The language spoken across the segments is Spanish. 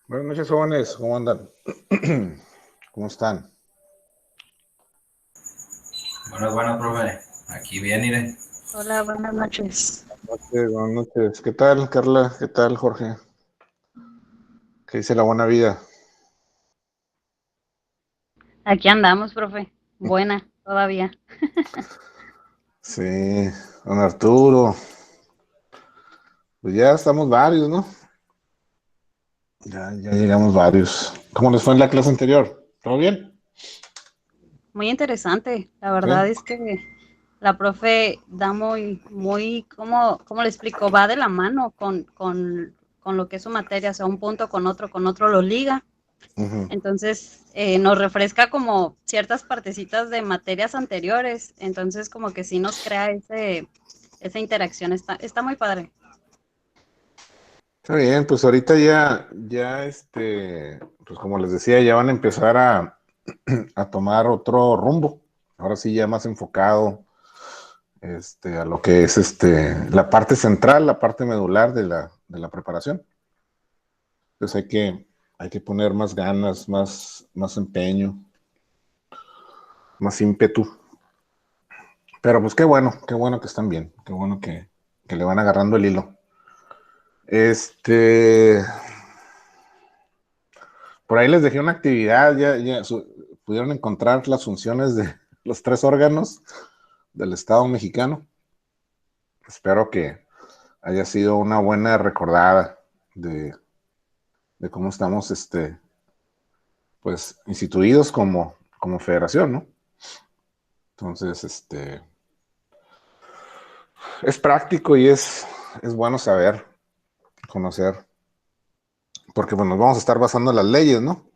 Buenas noches, jóvenes. ¿Cómo andan? ¿Cómo están? Bueno, profe. Aquí bien, iré. Hola, buenas noches. Buenas noches. ¿Qué tal, Carla? ¿Qué tal, Jorge? ¿Qué dice la buena vida? Aquí andamos, profe. Buena, todavía. Sí, don Arturo. Pues ya estamos varios, ¿no? Ya llegamos varios. ¿Cómo les fue en la clase anterior? ¿Todo bien? Muy interesante. La Sí. verdad es que la profe da ¿cómo le explico? Va de la mano con lo que es su materia, o sea, un punto con otro lo liga. Ujú. Entonces, nos refresca como ciertas partecitas de materias anteriores. Entonces, como que sí nos crea esa interacción. Está muy padre. Está bien, pues ahorita pues como les decía, ya van a empezar a tomar otro rumbo. Ahora sí, ya más enfocado a lo que es la parte central, la parte medular de la preparación. Entonces hay que poner más ganas, más empeño, más ímpetu. Pero pues qué bueno que están bien, qué bueno que le van agarrando el hilo. Este, por ahí les dejé una actividad, pudieron encontrar las funciones de los tres órganos del Estado mexicano. Espero que haya sido una buena recordada de, de cómo estamos, pues, instituidos como federación, ¿no? Entonces, es práctico y es bueno saber, conocer, porque, bueno, nos vamos a estar basando en las leyes, ¿no?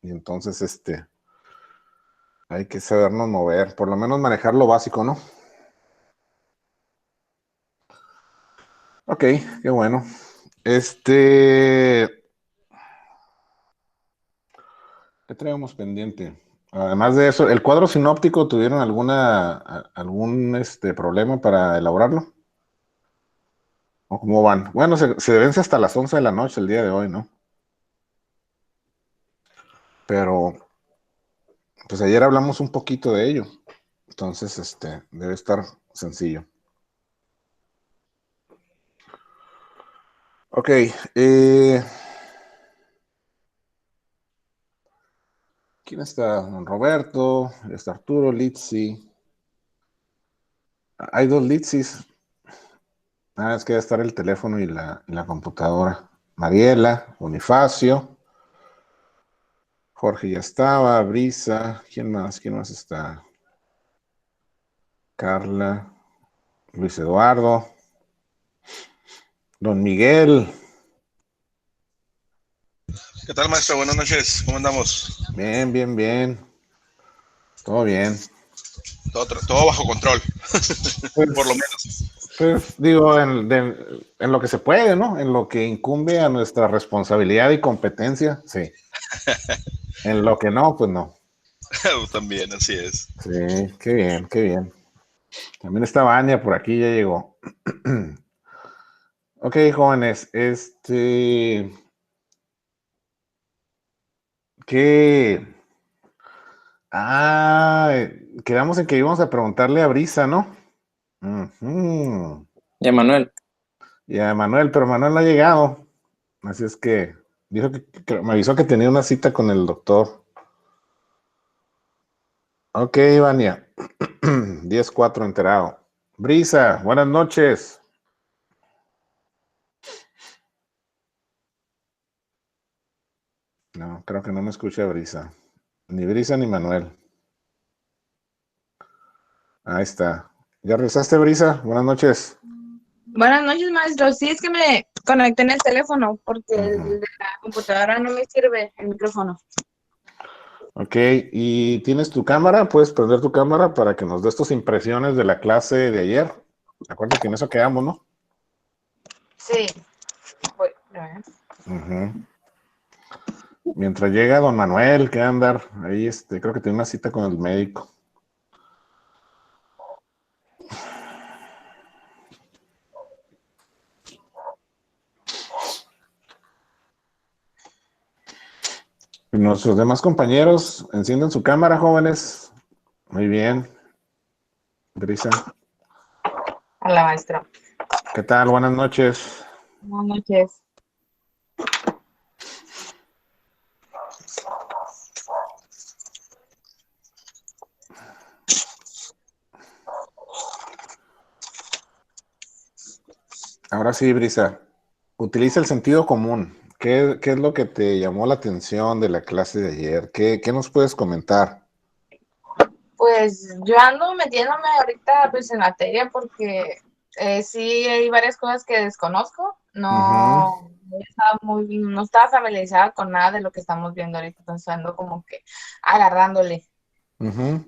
Y entonces, hay que sabernos mover, por lo menos manejar lo básico, ¿no? Ok, qué bueno. Este, ¿Qué traemos pendiente? Además de eso, ¿el cuadro sinóptico tuvieron algún problema para elaborarlo? ¿O cómo van? Bueno, se vence hasta las 11 de la noche el día de hoy, ¿no? Pero, pues ayer hablamos un poquito de ello. Entonces, debe estar sencillo. Ok, ¿quién está? Don Roberto, está Arturo, Litsi. Hay dos Litsis. Es que debe estar el teléfono y la computadora. Mariela, Bonifacio, Jorge ya estaba, Brisa, ¿quién más? ¿Quién más está? Carla, Luis Eduardo, Don Miguel. ¿Qué tal, maestro? Buenas noches. ¿Cómo andamos? Bien, bien, bien. Todo bien. Todo bajo control, por lo Pues, menos. pues digo, en lo que se puede, ¿no? En lo que incumbe a nuestra responsabilidad y competencia, sí. En lo que no, pues no. También, así es. Sí, qué bien, qué bien. También está Vania por aquí, ya llegó. Ok, jóvenes, ¿qué? Quedamos en que íbamos a preguntarle a Brisa, ¿no? Ujú. Y a Manuel, Y a Manuel, pero Manuel no ha llegado. Así es que dijo que me avisó que tenía una cita con el doctor. Ok, Vania. 10-4 enterado. Brisa, buenas noches. No, creo que no me escucha Brisa. Ni Brisa ni Manuel. Ahí está. ¿Ya regresaste, Brisa? Buenas noches. Buenas noches, maestro. Sí, es que me conecté en el teléfono porque el Ujú. de la computadora no me sirve el micrófono. Ok, ¿y tienes tu cámara? ¿Puedes prender tu cámara para que nos des tus impresiones de la clase de ayer? Acuérdate que en eso quedamos, ¿no? Sí, voy. A ver. Ujú. Mientras llega don Manuel, que va a andar ahí, creo que tiene una cita con el médico. Nuestros demás compañeros encienden su cámara, jóvenes. Muy bien. Brisa, Hola, maestra. ¿qué tal? Buenas noches. Buenas noches. Ahora sí, Brisa, utiliza el sentido común. ¿Qué es lo que te llamó la atención de la clase de ayer? ¿Qué nos puedes comentar? Pues yo ando metiéndome ahorita pues en materia porque sí hay varias cosas que desconozco. Ujú, No estaba familiarizada con nada de lo que estamos viendo ahorita, entonces ando como que agarrándole, ujú.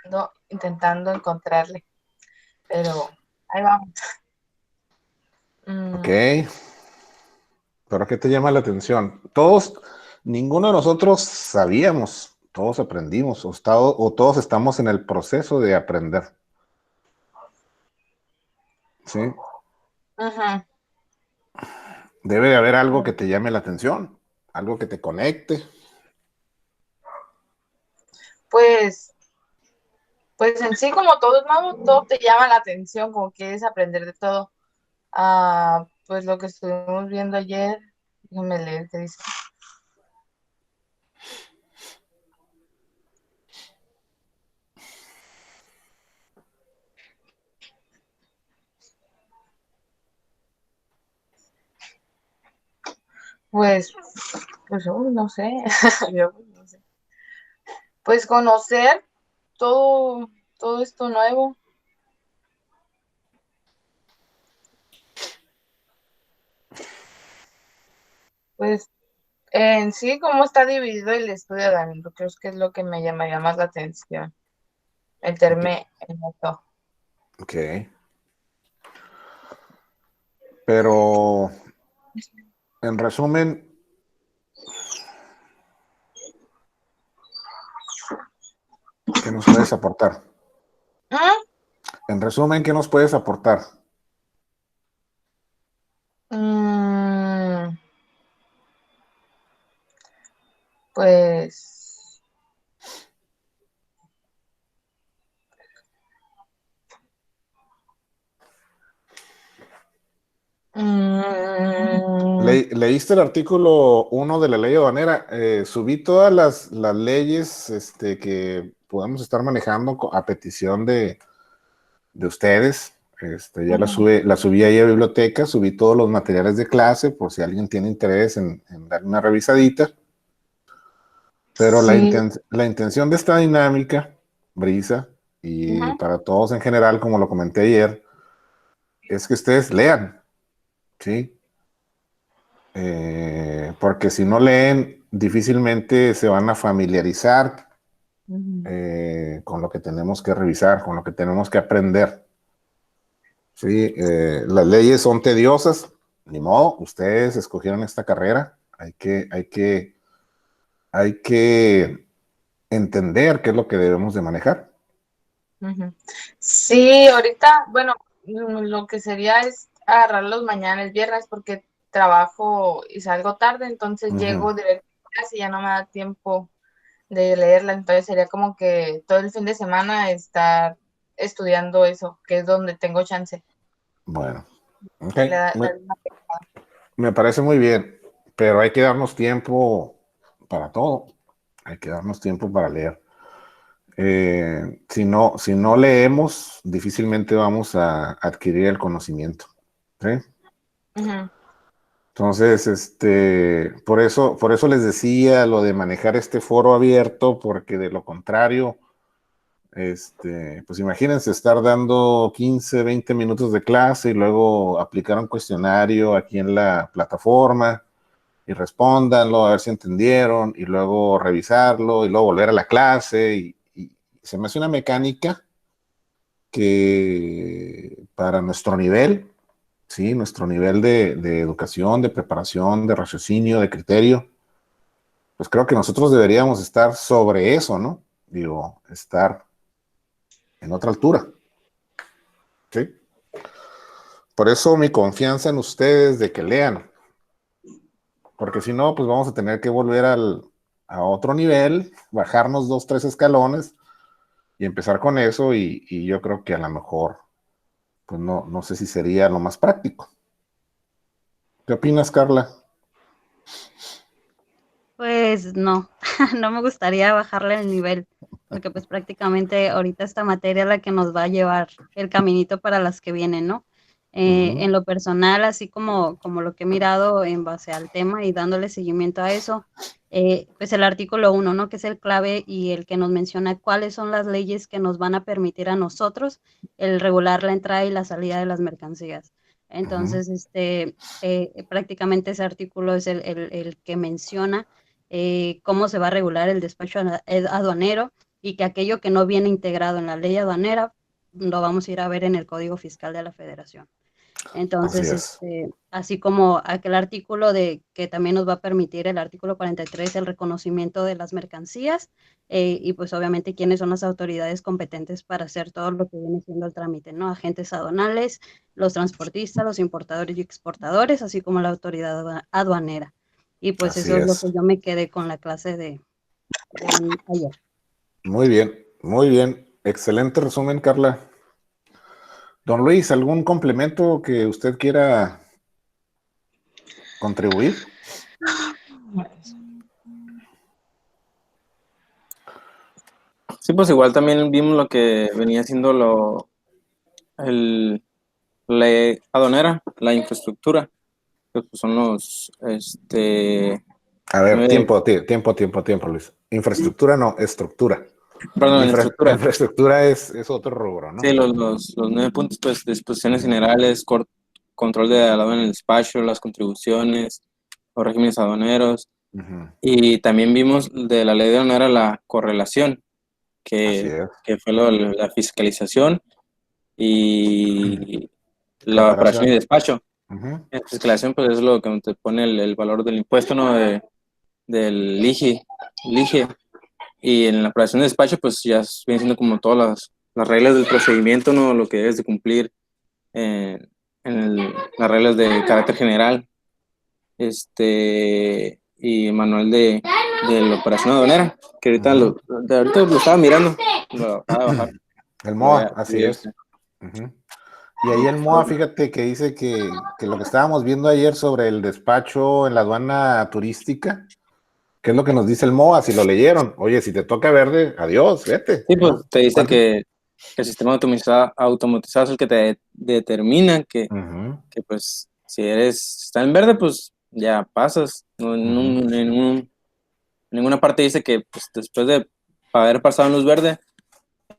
ando intentando encontrarle, pero ahí vamos. Ok, Mm, pero ¿qué te llama la atención? Todos, ninguno de nosotros sabíamos, todos aprendimos, o todos estamos en el proceso de aprender, ¿sí? ujú. Debe de haber algo que te llame la atención, algo que te conecte. Pues, pues en sí como todo es nuevo, todo te llama la atención, como quieres aprender de todo. Pues lo que estuvimos viendo ayer, déjame leer qué dice. Pues, no sé, yo pues, no sé. Pues conocer todo, todo esto nuevo, pues en sí cómo está dividido el estudio de Danilo, creo que es lo que me llamaría más la atención, Ok, meterme en esto. ok. Pero en resumen, ¿qué nos puedes aportar? ¿Mm? En resumen, ¿qué nos puedes aportar? Mm, pues, mm, ¿Leíste el artículo 1 de la ley aduanera? Subí todas las leyes que podemos estar manejando a petición de ustedes. Ya ujú, la subí ahí a biblioteca, subí todos los materiales de clase por si alguien tiene interés en dar una revisadita. Pero sí, la intención de esta dinámica, Brisa, y ujú, para todos en general, como lo comenté ayer, es que ustedes lean, ¿sí? Porque si no leen, difícilmente se van a familiarizar ujú. con lo que tenemos que revisar, con lo que tenemos que aprender. Sí, las leyes son tediosas, ni modo, ustedes escogieron esta carrera, hay que entender qué es lo que debemos de manejar. Ujú. Sí, ahorita, bueno, lo que sería es agarrarlos mañana, el viernes, porque trabajo y salgo tarde, entonces Ujú. llego directo a casa y ya no me da tiempo de leerla, entonces sería como que todo el fin de semana estar estudiando eso, que es donde tengo chance. Bueno, ok, me, La- me parece muy bien, pero hay que darnos tiempo para todo, hay que darnos tiempo para leer. Si no leemos, difícilmente vamos a adquirir el conocimiento. ¿Sí? Ujú, Entonces, por eso les decía lo de manejar este foro abierto, porque de lo contrario, pues imagínense estar dando 15, 20 minutos de clase y luego aplicar un cuestionario aquí en la plataforma y respóndanlo a ver si entendieron y luego revisarlo y luego volver a la clase y se me hace una mecánica que para nuestro nivel, ¿sí? Nuestro nivel de educación, de preparación, de raciocinio, de criterio, pues creo que nosotros deberíamos estar sobre eso, ¿no? Digo, estar en otra altura, ¿sí? Por eso mi confianza en ustedes de que lean, porque si no, pues vamos a tener que volver a otro nivel, bajarnos 2, 3 escalones y empezar con eso y yo creo que a lo mejor, pues no sé si sería lo más práctico. ¿Qué opinas, Carla? Pues no, no me gustaría bajarle el nivel, porque pues prácticamente ahorita esta materia es la que nos va a llevar el caminito para las que vienen, ¿no? En lo personal, así como lo que he mirado en base al tema y dándole seguimiento a eso, pues el artículo 1, ¿no? Que es el clave y el que nos menciona cuáles son las leyes que nos van a permitir a nosotros el regular la entrada y la salida de las mercancías. Entonces, prácticamente ese artículo es el que menciona cómo se va a regular el despacho aduanero y que aquello que no viene integrado en la ley aduanera lo vamos a ir a ver en el Código Fiscal de la Federación. Entonces, así como aquel artículo de que también nos va a permitir el artículo 43, el reconocimiento de las mercancías y pues obviamente quiénes son las autoridades competentes para hacer todo lo que viene siendo el trámite, ¿no? Agentes aduanales, los transportistas, los importadores y exportadores, así como la autoridad aduanera. Y pues Así eso es lo es. que yo me quedé con la clase de ayer. Muy bien, muy bien. Excelente resumen, Carla. Don Luis, ¿algún complemento que usted quiera contribuir? Sí, pues igual también vimos lo que venía siendo la aduanera, la infraestructura, que pues son A ver, 9, tiempo, Luis. Infraestructura no, estructura. perdón, la infraestructura. Infraestructura es otro rubro, ¿no? Sí, los 9 puntos, pues, disposiciones generales, control de aduana en el despacho, las contribuciones, los regímenes aduaneros, y también vimos de la ley de aduanera la correlación, Así que es. fue la fiscalización y la operación y Preparación. despacho. En fiscalización, pues es lo que te pone el valor del impuesto, ¿no? Del LIGE. Y en la operación de despacho, pues ya viene siendo como todas las reglas del procedimiento, ¿no? Lo que debes de cumplir las reglas de carácter general. Y manual de la operación aduanera, que ahorita, ahorita lo estaba mirando, lo acaba de bajar. El MOA, así es. Y ahí el MOA, fíjate que dice que lo que estábamos viendo ayer sobre el despacho en la aduana turística, ¿qué es lo que nos dice el MOA? Si lo leyeron, oye, si te toca verde, adiós, vete. Sí, pues ¿no? te dice que el sistema automatizado es el que te determina que pues si está en verde, pues ya pasas. No, en ninguna parte dice que pues, después de haber pasado en luz verde,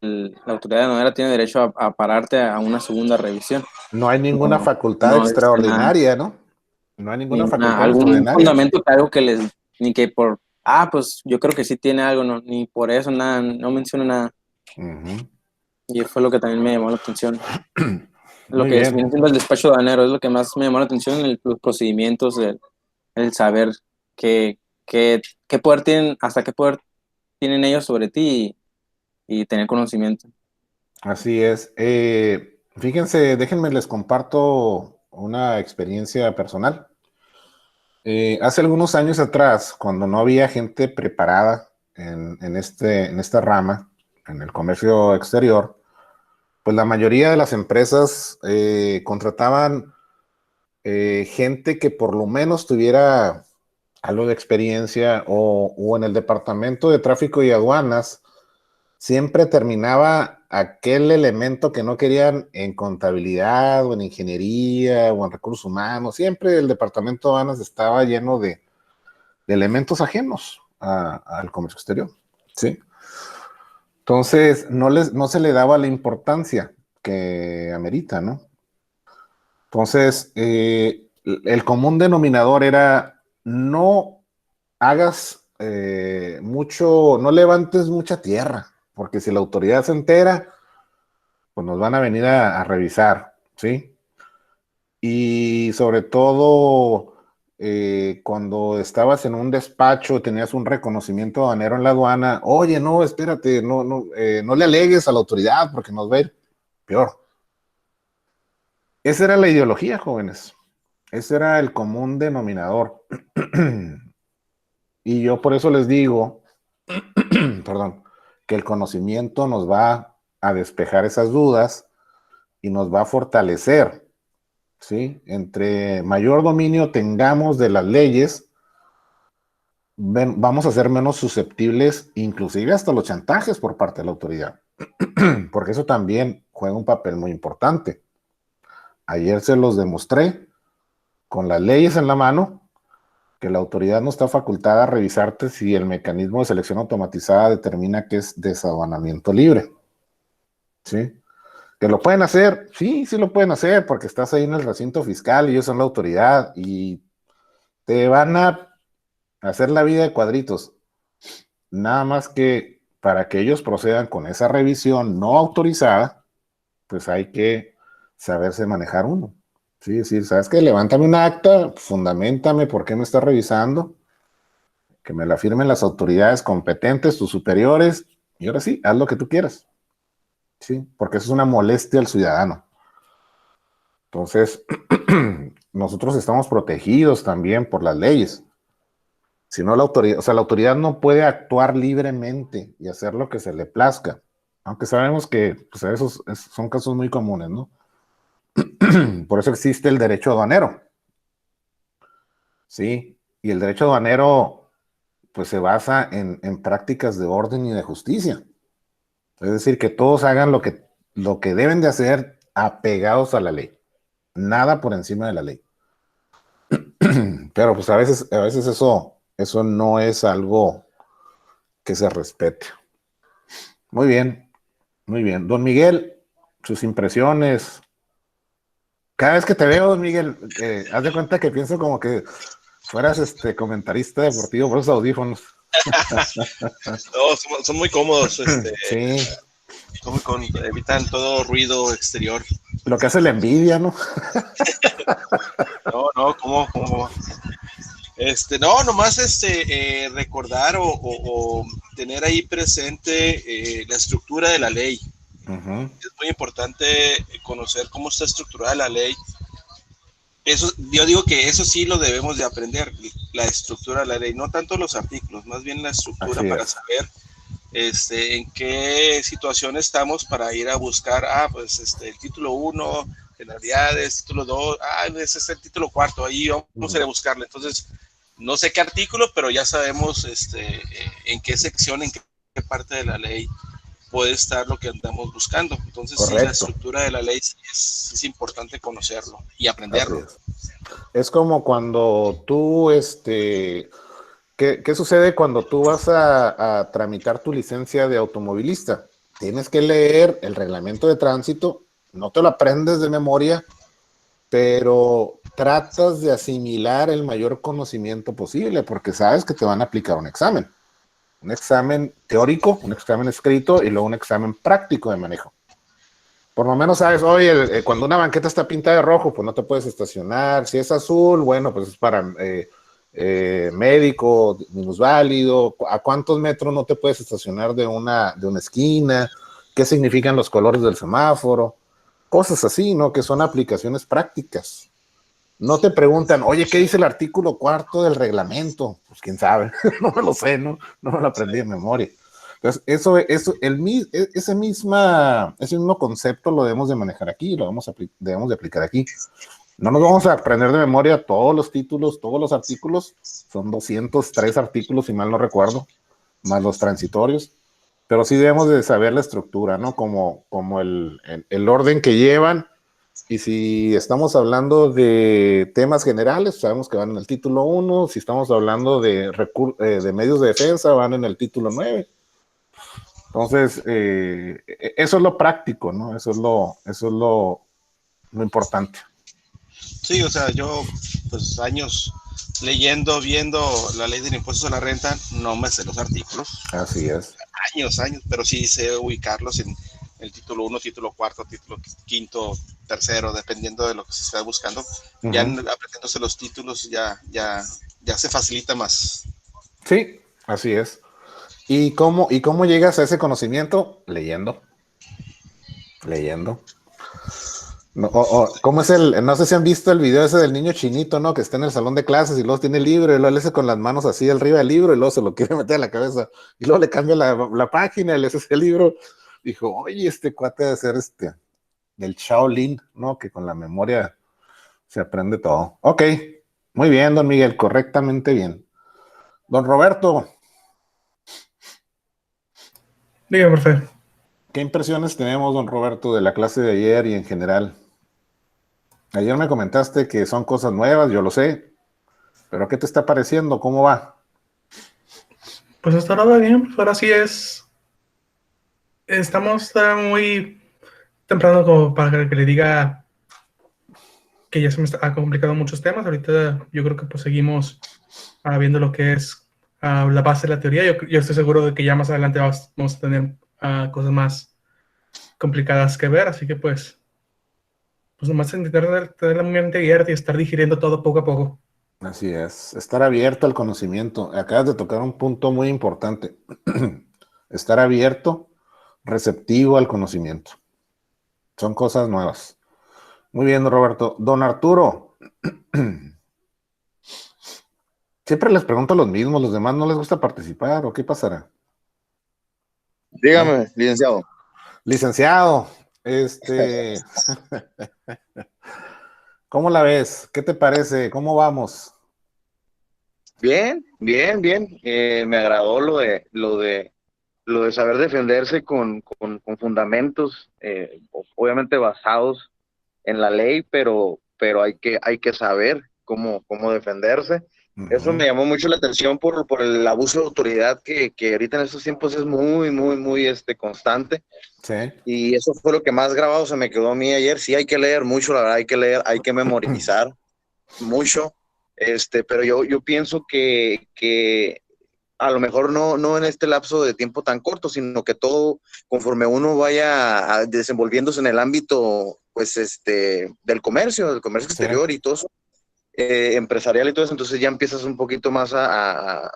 la autoridad aduanera tiene derecho a pararte a una segunda revisión. No hay ninguna facultad No dice nada, extraordinaria, ¿no? No hay ninguna facultad algún extraordinaria. fundamento que algo ni que pues yo creo que sí tiene algo, no, ni por eso nada, no menciona nada. Y fue lo que también me llamó la atención. Lo Muy que es bien. el despacho aduanero es lo que más me llamó la atención, los procedimientos, el saber qué poder tienen, hasta qué poder tienen ellos sobre ti y tener conocimiento. Así es. Fíjense, déjenme les comparto una experiencia personal. Hace algunos años atrás, cuando no había gente preparada en esta rama, en el comercio exterior, pues la mayoría de las empresas contrataban gente que por lo menos tuviera algo de experiencia o en el departamento de tráfico y aduanas siempre terminaba aquel elemento que no querían en contabilidad o en ingeniería o en recursos humanos. Siempre el departamento de aduanas estaba lleno de elementos ajenos al comercio exterior. ¿Sí? Entonces, no se le daba la importancia que amerita, ¿no? Entonces, el común denominador era no hagas no levantes mucha tierra, porque si la autoridad se entera, pues nos van a venir a revisar, ¿sí? Y sobre todo, cuando estabas en un despacho, tenías un reconocimiento aduanero en la aduana, oye, no, espérate, no le alegues a la autoridad porque nos va a ir peor. Esa era la ideología, jóvenes. Ese era el común denominador. Y yo por eso les digo, perdón, que el conocimiento nos va a despejar esas dudas y nos va a fortalecer, ¿sí? Entre mayor dominio tengamos de las leyes, vamos a ser menos susceptibles, inclusive hasta los chantajes por parte de la autoridad, porque eso también juega un papel muy importante. Ayer se los demostré con las leyes en la mano, que la autoridad no está facultada a revisarte si el mecanismo de selección automatizada determina que es desaduanamiento libre. ¿Sí? ¿Que lo pueden hacer? Sí, sí lo pueden hacer, porque estás ahí en el recinto fiscal y ellos son la autoridad y te van a hacer la vida de cuadritos. Nada más que para que ellos procedan con esa revisión no autorizada, pues hay que saberse manejar uno. Sí, decir, ¿sabes qué? Levántame un acta, fundamentame por qué me estás revisando, que me la firmen las autoridades competentes, tus superiores, y ahora sí, haz lo que tú quieras. Sí, porque eso es una molestia al ciudadano. Entonces, nosotros estamos protegidos también por las leyes. Si no, la autoridad, o sea, la autoridad no puede actuar libremente y hacer lo que se le plazca, aunque sabemos que pues, esos son casos muy comunes, ¿no? Por eso existe el derecho aduanero. Sí, y el derecho aduanero pues se basa en prácticas de orden y de justicia. Es decir, que todos hagan lo que deben de hacer apegados a la ley. Nada por encima de la ley. Pero pues a veces eso no es algo que se respete. Muy bien, muy bien. Don Miguel, sus impresiones. Cada vez que te veo, don Miguel, haz de cuenta que pienso como que fueras comentarista deportivo por esos audífonos. No, son muy cómodos, Sí. evitan todo ruido exterior. Lo que hace la envidia, ¿no? No, ¿cómo? No, nomás recordar o tener ahí presente la estructura de la ley. Uh-huh. Es muy importante conocer cómo está estructurada la ley. Eso, yo digo que eso sí lo debemos de aprender, la estructura de la ley, no tanto los artículos, más bien la estructura para saber en qué situación estamos para ir a buscar, el título 1, penalidades, título 2, ese es el título 4, ahí vamos a ir a buscarle. Entonces, no sé qué artículo, pero ya sabemos en qué sección, en qué parte de la ley puede estar lo que andamos buscando. Entonces, sí, la estructura de la ley es importante conocerlo y aprenderlo. Es como cuando tú, ¿qué sucede cuando tú vas a tramitar tu licencia de automovilista? Tienes que leer el reglamento de tránsito, no te lo aprendes de memoria, pero tratas de asimilar el mayor conocimiento posible, porque sabes que te van a aplicar un examen teórico, un examen escrito y luego un examen práctico de manejo. Por lo menos sabes, oye, cuando una banqueta está pintada de rojo, pues no te puedes estacionar. Si es azul, bueno, pues es para médico, minusválido. ¿A cuántos metros no te puedes estacionar de una esquina? ¿Qué significan los colores del semáforo? Cosas así, ¿no? Que son aplicaciones prácticas. No te preguntan, oye, ¿qué dice el artículo 4 del reglamento? Pues quién sabe, no me lo sé, no me lo aprendí de memoria. Entonces, ese mismo concepto lo debemos de manejar aquí, debemos de aplicar aquí. No nos vamos a aprender de memoria todos los títulos, todos los artículos, son 203 artículos, si mal no recuerdo, más los transitorios, pero sí debemos de saber la estructura, ¿no? Como el orden que llevan. Y si estamos hablando de temas generales, sabemos que van en el título 1. Si estamos hablando de medios de defensa, van en el título 9. Entonces, eso es lo práctico, ¿no? Eso es lo importante. Sí, o sea, yo, pues, años leyendo, viendo la ley del impuesto a la renta, no me sé los artículos. Así es. Años, pero sí sé ubicarlos en el título 1, título 4, título 5, tercero, dependiendo de lo que se está buscando. Uh-huh. Ya aprendiéndose los títulos ya se facilita más. Sí, así es. ¿Y cómo llegas a ese conocimiento? Leyendo. No, ¿cómo es no sé si han visto el video ese del niño chinito, ¿no? Que está en el salón de clases y luego tiene el libro y luego le hace con las manos así arriba del libro y luego se lo quiere meter a la cabeza y luego le cambia la página y le hace el libro. Dijo, oye, este cuate debe ser el Shaolin, ¿no? Que con la memoria se aprende todo. Ok, muy bien, don Miguel, correctamente bien. Don Roberto. Diga, profe. ¿Qué impresiones tenemos, don Roberto, de la clase de ayer y en general? Ayer me comentaste que son cosas nuevas, yo lo sé, pero ¿qué te está pareciendo? ¿Cómo va? Pues hasta ahora va bien, pues ahora sí estamos muy temprano como para que le diga que ya se me ha complicado muchos temas. Ahorita yo creo que pues seguimos viendo lo que es la base de la teoría. Yo estoy seguro de que ya más adelante vamos a tener cosas más complicadas que ver, así que pues nomás intentar tener la mente abierta y estar digiriendo todo poco a poco. Así es, estar abierto al conocimiento. Acabas de tocar un punto muy importante. Estar abierto, receptivo al conocimiento. Son cosas nuevas. Muy bien, Roberto. Don Arturo. Siempre les pregunto a los mismos, ¿los demás no les gusta participar o qué pasará? Dígame, licenciado. Licenciado, ¿cómo la ves? ¿Qué te parece? ¿Cómo vamos? Bien, bien, bien. Me agradó lo de saber defenderse con fundamentos, obviamente basados en la ley, pero hay que saber cómo defenderse. Eso me llamó mucho la atención por el abuso de autoridad que ahorita en estos tiempos es muy, muy, muy constante. Sí. Y eso fue lo que más grabado se me quedó a mí ayer. Sí, hay que leer mucho, la verdad, hay que leer, hay que memorizar mucho. Pero yo pienso que a lo mejor no en este lapso de tiempo tan corto, sino que todo, conforme uno vaya desenvolviéndose en el ámbito, pues, del comercio exterior y todo eso, empresarial y todo eso, entonces ya empiezas un poquito más a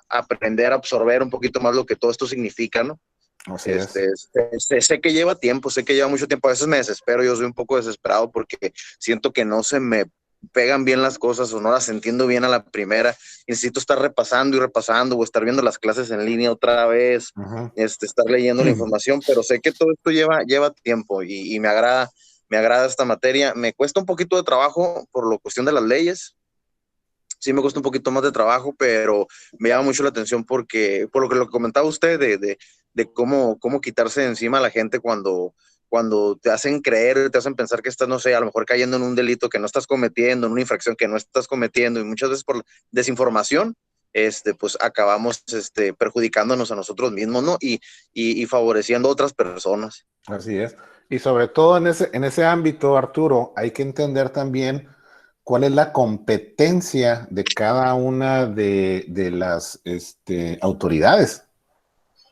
aprender, a absorber un poquito más lo que todo esto significa, ¿no? Así es. Sé que lleva tiempo, sé que lleva mucho tiempo, a veces me desespero, yo soy un poco desesperado porque siento que no se me pegan bien las cosas o no las entiendo bien a la primera, necesito estar repasando y repasando o estar viendo las clases en línea otra vez, estar leyendo la información, pero sé que todo esto lleva tiempo y me agrada esta materia. Me cuesta un poquito de trabajo por la cuestión de las leyes, sí me cuesta un poquito más de trabajo, pero me llama mucho la atención porque, por lo que comentaba usted de cómo quitarse de encima a la gente cuando te hacen creer, te hacen pensar que estás, no sé, a lo mejor cayendo en un delito que no estás cometiendo, en una infracción que no estás cometiendo, y muchas veces por desinformación, pues acabamos perjudicándonos a nosotros mismos, ¿no? Y favoreciendo a otras personas. Así es. Y sobre todo en ese ámbito, Arturo, hay que entender también cuál es la competencia de cada una de las autoridades.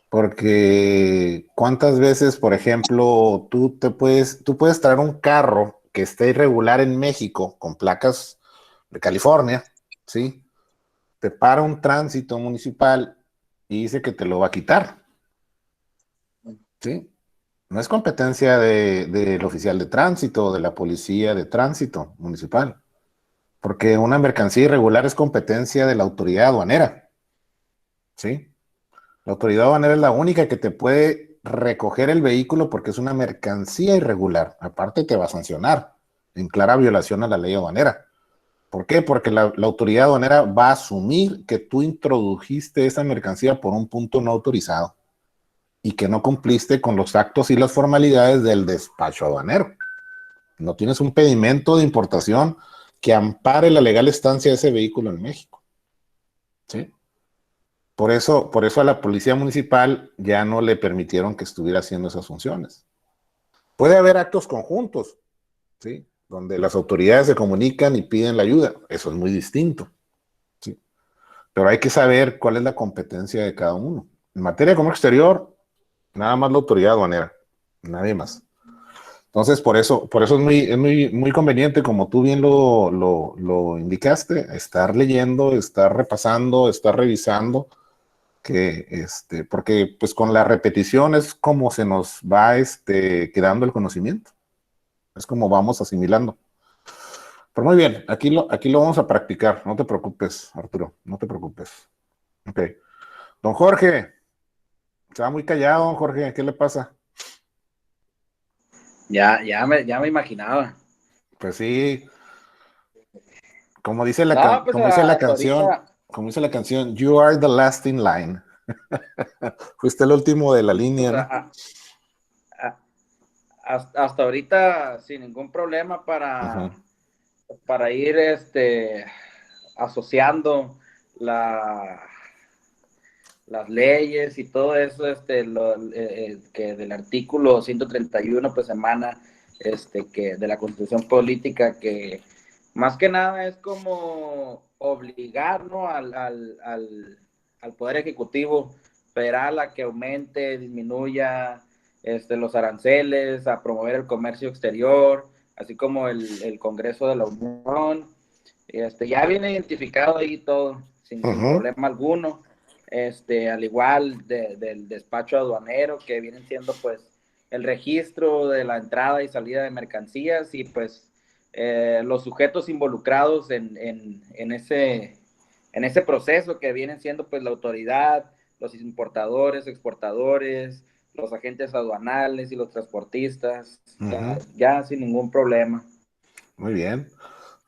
Porque cuántas veces, por ejemplo, tú puedes traer un carro que esté irregular en México con placas de California, ¿sí? Te para un tránsito municipal y dice que te lo va a quitar, ¿sí? No es competencia del oficial de tránsito o de la policía de tránsito municipal, porque una mercancía irregular es competencia de la autoridad aduanera, ¿sí? La autoridad aduanera es la única que te puede recoger el vehículo porque es una mercancía irregular. Aparte te va a sancionar en clara violación a la ley aduanera. ¿Por qué? Porque la autoridad aduanera va a asumir que tú introdujiste esa mercancía por un punto no autorizado y que no cumpliste con los actos y las formalidades del despacho aduanero. No tienes un pedimento de importación que ampare la legal estancia de ese vehículo en México. ¿Sí? Por eso a la policía municipal ya no le permitieron que estuviera haciendo esas funciones. Puede haber actos conjuntos, ¿sí? Donde las autoridades se comunican y piden la ayuda. Eso es muy distinto, ¿sí? Pero hay que saber cuál es la competencia de cada uno. En materia de comercio exterior, nada más la autoridad aduanera, nadie más. Entonces, por eso es muy conveniente, como tú bien lo indicaste, estar leyendo, estar repasando, estar revisando, porque pues con la repetición es como se nos va quedando el conocimiento. Es como vamos asimilando. Pero muy bien, aquí lo vamos a practicar. No te preocupes, Arturo, no te preocupes. Ok. Don Jorge, se va muy callado, don Jorge, ¿qué le pasa? Ya me imaginaba. Pues sí, como dice No, pues como dice la hasta canción, ahorita, como dice la canción, you are the last in line. Fuiste el último de la línea, pues, ¿no? hasta ahorita sin ningún problema Ajá. para ir asociando las leyes y todo eso, que del artículo 131 pues emana que de la Constitución Política, que más que nada es como obligar, ¿no?, al Poder Ejecutivo federal a que aumente, disminuya los aranceles, a promover el comercio exterior, así como el Congreso de la Unión. Ya viene identificado ahí todo, sin problema alguno. Al igual del despacho aduanero, que vienen siendo pues el registro de la entrada y salida de mercancías, y pues los sujetos involucrados en ese proceso, que vienen siendo pues la autoridad, los importadores, exportadores, los agentes aduanales y los transportistas, ya sin ningún problema. Muy bien.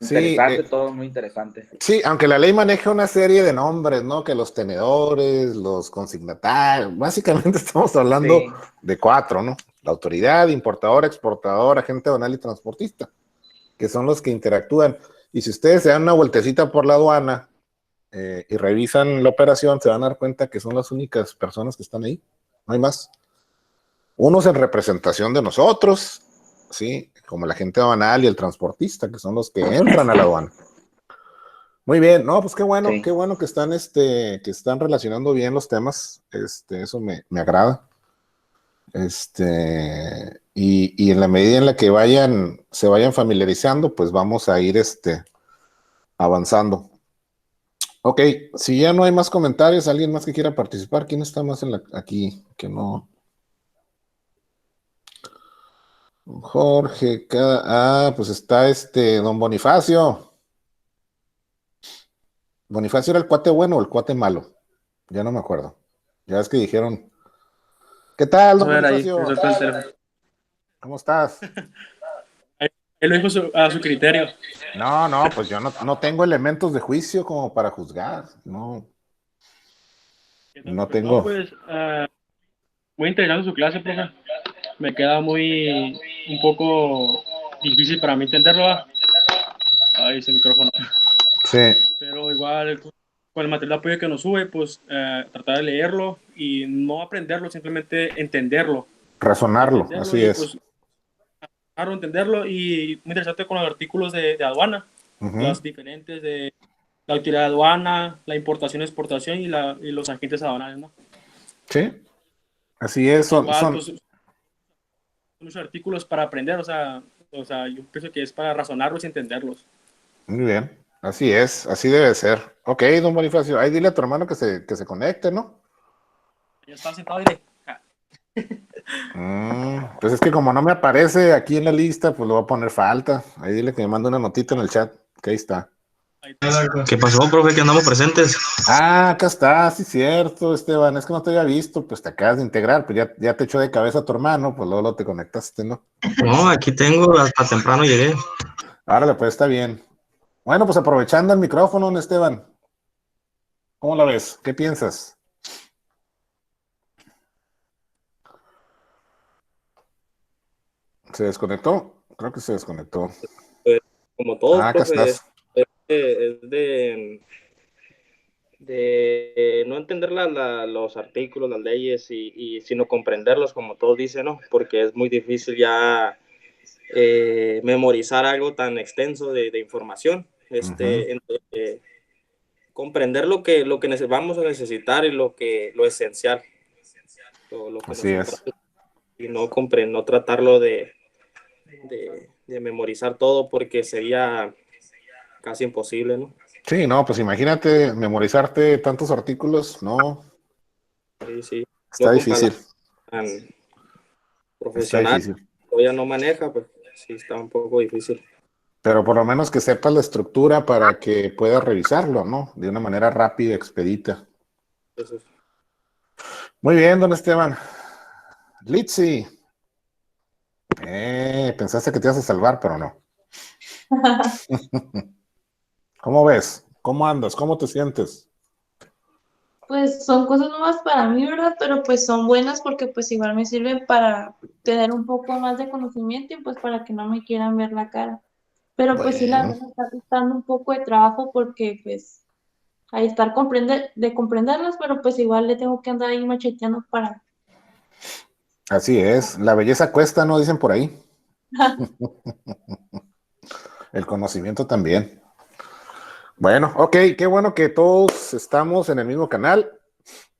Interesante, Sí, todo muy interesante. sí, aunque la ley maneja una serie de nombres, ¿no? Que los tenedores, los consignatarios, básicamente estamos hablando de 4, ¿no? La autoridad, importador, exportador, agente aduanal y transportista, que son los que interactúan. Y si ustedes se dan una vueltecita por la aduana y revisan la operación, se van a dar cuenta que son las únicas personas que están ahí, no hay más. Unos en representación de nosotros, ¿sí? Como el agente aduanal y el transportista, que son los que entran a la aduana. Muy bien, no, pues qué bueno que están relacionando bien los temas, eso me agrada. Y en la medida en la que se vayan familiarizando, pues vamos a ir avanzando. Ok, si ya no hay más comentarios, alguien más que quiera participar, ¿quién está más aquí que no? Jorge, pues está don Bonifacio. ¿Bonifacio era el cuate bueno o el cuate malo? Ya no me acuerdo. Ya es que dijeron. ¿Qué tal, don Bonifacio? ¿Cómo estás? Él lo dijo a su criterio. No, pues yo no tengo elementos de juicio como para juzgar. No tengo. No, pues, muy interesante su clase, profe. Me queda un poco difícil para mí entenderlo. Ahí ese micrófono. Sí. Pero igual, con el material de apoyo que nos sube, pues tratar de leerlo y no aprenderlo, simplemente entenderlo. Razonarlo, así es. Pues, entenderlo, y muy interesante con los artículos de aduana, las diferentes de la autoridad de aduana, la importación, exportación y los agentes aduanales, ¿no? Sí, así es. Igual, pues, muchos artículos para aprender, o sea, yo pienso que es para razonarlos y entenderlos. Muy bien, así es, así debe ser. Ok, don Bonifacio, ahí dile a tu hermano que se conecte, ¿no? Ya está sentado, diré. Pues es que como no me aparece aquí en la lista, pues le voy a poner falta. Ahí dile que me mande una notita en el chat, que ahí está. ¿Qué pasó, profe? Que andamos presentes. Acá está, sí, cierto, Esteban. Es que no te había visto, pues te acabas de integrar, pues ya te echó de cabeza tu hermano, pues luego te conectaste, ¿no? No, aquí tengo, hasta temprano llegué. Árale, pues está bien. Bueno, pues aprovechando el micrófono, Esteban. ¿Cómo la ves? ¿Qué piensas? ¿Se desconectó? Creo que se desconectó. Como todos, acá profe, estás. es de no entender los artículos, las leyes, y sino comprenderlos, como todos dicen, ¿no? Porque es muy difícil ya memorizar algo tan extenso de información. Comprender lo que vamos a necesitar y lo esencial, lo que Así es. Y no tratarlo de memorizar todo, porque sería casi imposible, ¿no? Sí, no, pues imagínate memorizarte tantos artículos, no. Sí. Está difícil. Profesional, Está difícil. todavía no maneja, pues sí está un poco difícil. Pero por lo menos que sepas la estructura para que puedas revisarlo, ¿no? De una manera rápida, expedita. Eso es. Muy bien, don Esteban. Litzy. Pensaste que te ibas a salvar, pero no. ¿Cómo ves? ¿Cómo andas? ¿Cómo te sientes? Pues son cosas nuevas para mí, ¿verdad? Pero pues son buenas porque pues igual me sirven para tener un poco más de conocimiento y pues para que no me quieran ver la cara. Pero pues sí, la Bueno, verdad me está costando un poco de trabajo porque pues hay estar de comprenderlas, pero pues igual le tengo que andar ahí macheteando para... así es. La belleza cuesta, ¿no? Dicen por ahí. El conocimiento también. Bueno, ok, qué bueno que todos estamos en el mismo canal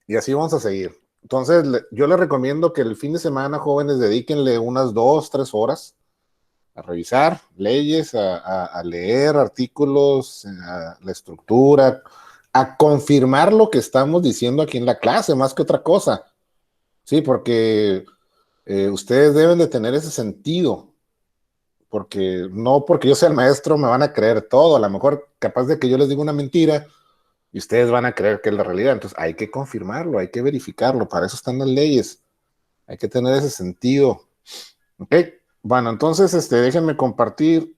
y así vamos a seguir. Entonces, yo les recomiendo que el fin de semana, jóvenes, dedíquenle unas 2, 3 horas a revisar leyes, a leer artículos, a la estructura, a confirmar lo que estamos diciendo aquí en la clase, más que otra cosa. Sí, porque ustedes deben de tener ese sentido. Porque no porque yo sea el maestro me van a creer todo, a lo mejor capaz de que yo les diga una mentira y ustedes van a creer que es la realidad, entonces hay que confirmarlo, hay que verificarlo, para eso están las leyes, hay que tener ese sentido. Ok, bueno, entonces déjenme compartir,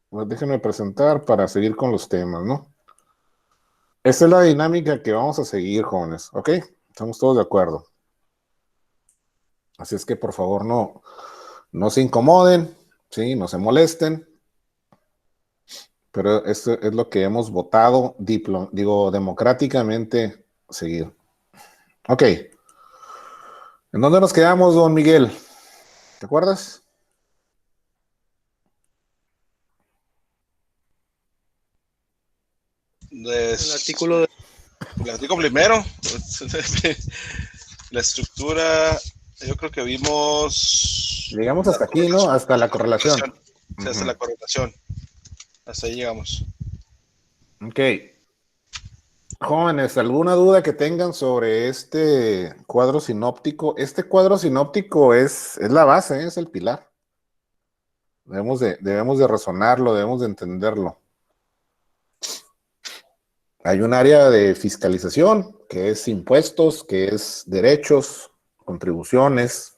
pues, déjenme presentar para seguir con los temas, ¿no? Esta es la dinámica que vamos a seguir, jóvenes, ¿ok? Estamos todos de acuerdo. Así es que por favor no se incomoden, ¿sí? No se molesten. Pero esto es lo que hemos votado, democráticamente seguir. Ok. ¿En dónde nos quedamos, don Miguel? ¿Te acuerdas? El artículo primero. La estructura, yo creo que vimos... Llegamos hasta aquí, ¿no? Hasta la correlación. Sí, hasta la correlación. Hasta ahí llegamos. Ok. Jóvenes, ¿alguna duda que tengan sobre este cuadro sinóptico? Este cuadro sinóptico es la base, es el pilar. Debemos de razonarlo, debemos de entenderlo. Hay un área de fiscalización, que es impuestos, que es derechos, contribuciones.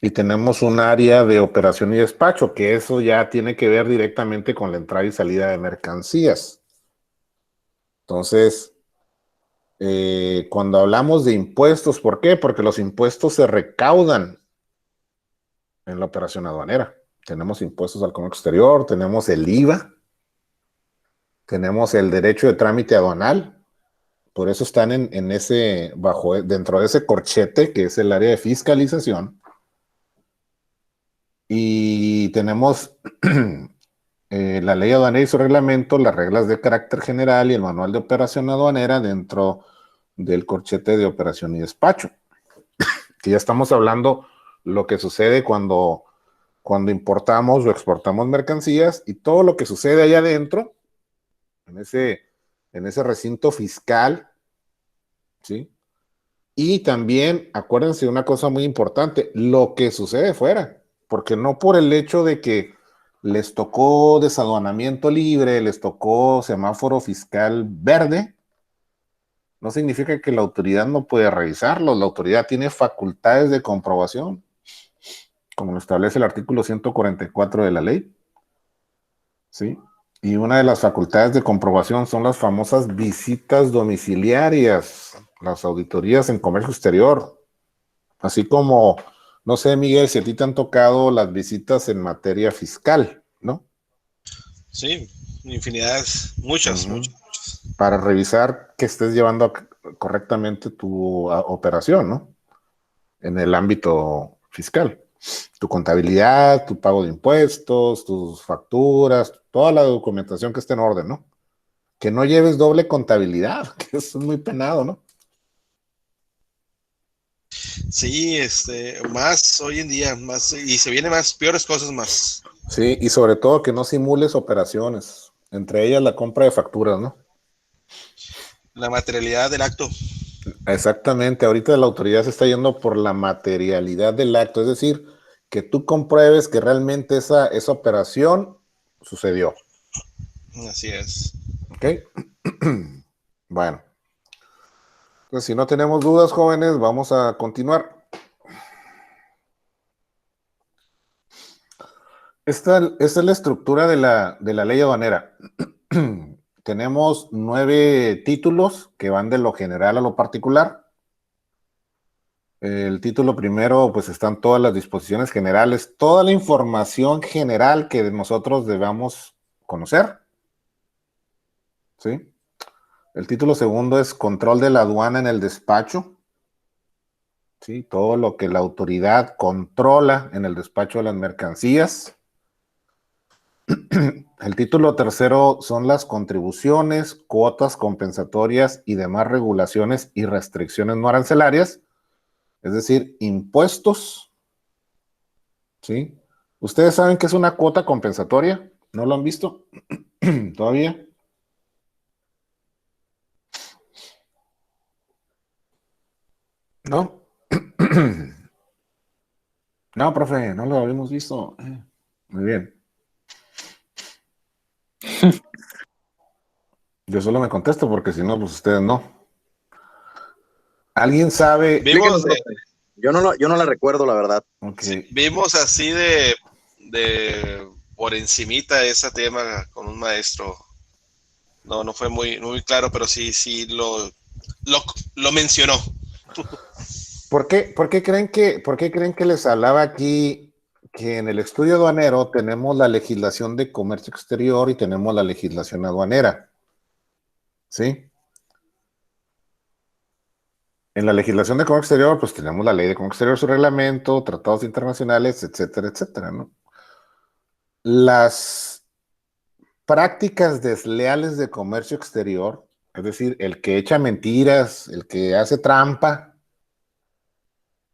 Y tenemos un área de operación y despacho, que eso ya tiene que ver directamente con la entrada y salida de mercancías. Entonces, cuando hablamos de impuestos, ¿por qué? Porque los impuestos se recaudan en la operación aduanera. Tenemos impuestos al comercio exterior, tenemos el IVA, tenemos el derecho de trámite aduanal. Por eso están dentro de ese corchete que es el área de fiscalización. Y tenemos la ley aduanera y su reglamento, las reglas de carácter general y el manual de operación aduanera dentro del corchete de operación y despacho. Que ya estamos hablando lo que sucede cuando importamos o exportamos mercancías y todo lo que sucede allá adentro, en ese recinto fiscal, ¿sí? Y también, acuérdense de una cosa muy importante, lo que sucede fuera. Porque no por el hecho de que les tocó desaduanamiento libre, les tocó semáforo fiscal verde, no significa que la autoridad no puede revisarlo. La autoridad tiene facultades de comprobación, como lo establece el artículo 144 de la ley. ¿Sí? Y una de las facultades de comprobación son las famosas visitas domiciliarias, las auditorías en comercio exterior, así como... No sé, Miguel, si a ti te han tocado las visitas en materia fiscal, ¿no? Sí, infinidades, muchas. Para revisar que estés llevando correctamente tu operación, ¿no? En el ámbito fiscal. Tu contabilidad, tu pago de impuestos, tus facturas, toda la documentación que esté en orden, ¿no? Que no lleves doble contabilidad, que eso es muy penado, ¿no? Sí, más hoy en día, más, y se vienen peores cosas más. Sí, y sobre todo que no simules operaciones, entre ellas la compra de facturas, ¿no? La materialidad del acto. Exactamente, ahorita la autoridad se está yendo por la materialidad del acto, es decir, que tú compruebes que realmente esa operación sucedió. Así es. ¿Ok? Bueno. Pues si no tenemos dudas, jóvenes, vamos a continuar. Esta es la estructura de la ley aduanera. Tenemos 9 títulos que van de lo general a lo particular. El título primero, pues están todas las disposiciones generales, toda la información general que nosotros debamos conocer. ¿Sí? El título segundo es control de la aduana en el despacho. ¿Sí? Todo lo que la autoridad controla en el despacho de las mercancías. El título tercero son las contribuciones, cuotas compensatorias y demás regulaciones y restricciones no arancelarias, es decir, impuestos. ¿Sí? ¿Ustedes saben qué es una cuota compensatoria? ¿No lo han visto todavía? ¿No? No, profe, no lo habíamos visto. Muy bien. Yo solo me contesto porque si no, pues ustedes no. ¿Alguien sabe? Vimos, yo no la recuerdo, la verdad. Okay. Sí, vimos así de por encimita ese tema con un maestro. No fue muy claro, pero sí lo mencionó. ¿Por qué creen que les hablaba aquí que en el estudio aduanero tenemos la legislación de comercio exterior y tenemos la legislación aduanera? ¿Sí? En la legislación de comercio exterior, pues tenemos la ley de comercio exterior, su reglamento, tratados internacionales, etcétera, etcétera, ¿no? Las prácticas desleales de comercio exterior, es decir, el que echa mentiras, el que hace trampa,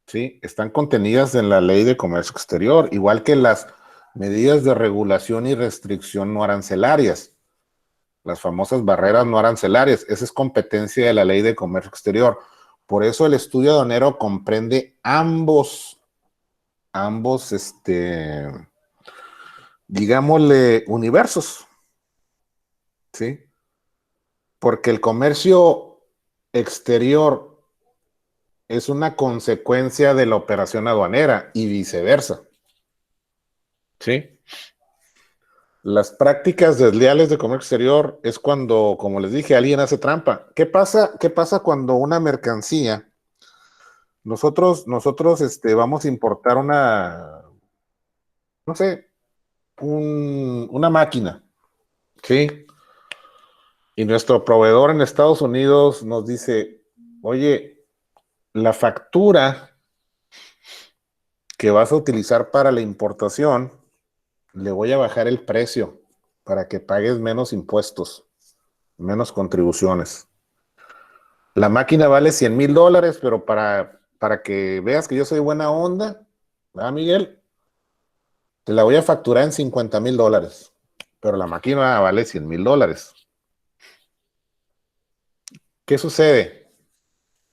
¿sí? Están contenidas en la ley de comercio exterior, igual que las medidas de regulación y restricción no arancelarias, las famosas barreras no arancelarias. Esa es competencia de la ley de comercio exterior. Por eso el estudio aduanero comprende ambos, digámosle, universos, ¿sí? Porque el comercio exterior es una consecuencia de la operación aduanera y viceversa, ¿sí? Las prácticas desleales de comercio exterior es cuando, como les dije, alguien hace trampa. ¿Qué pasa cuando una mercancía, nosotros vamos a importar no sé, una máquina, ¿sí? Y nuestro proveedor en Estados Unidos nos dice, oye, la factura que vas a utilizar para la importación, le voy a bajar el precio para que pagues menos impuestos, menos contribuciones. La máquina vale $100,000, pero para que veas que yo soy buena onda, ¿verdad, Miguel? Te la voy a facturar en $50,000, pero la máquina vale $100,000. ¿Qué sucede?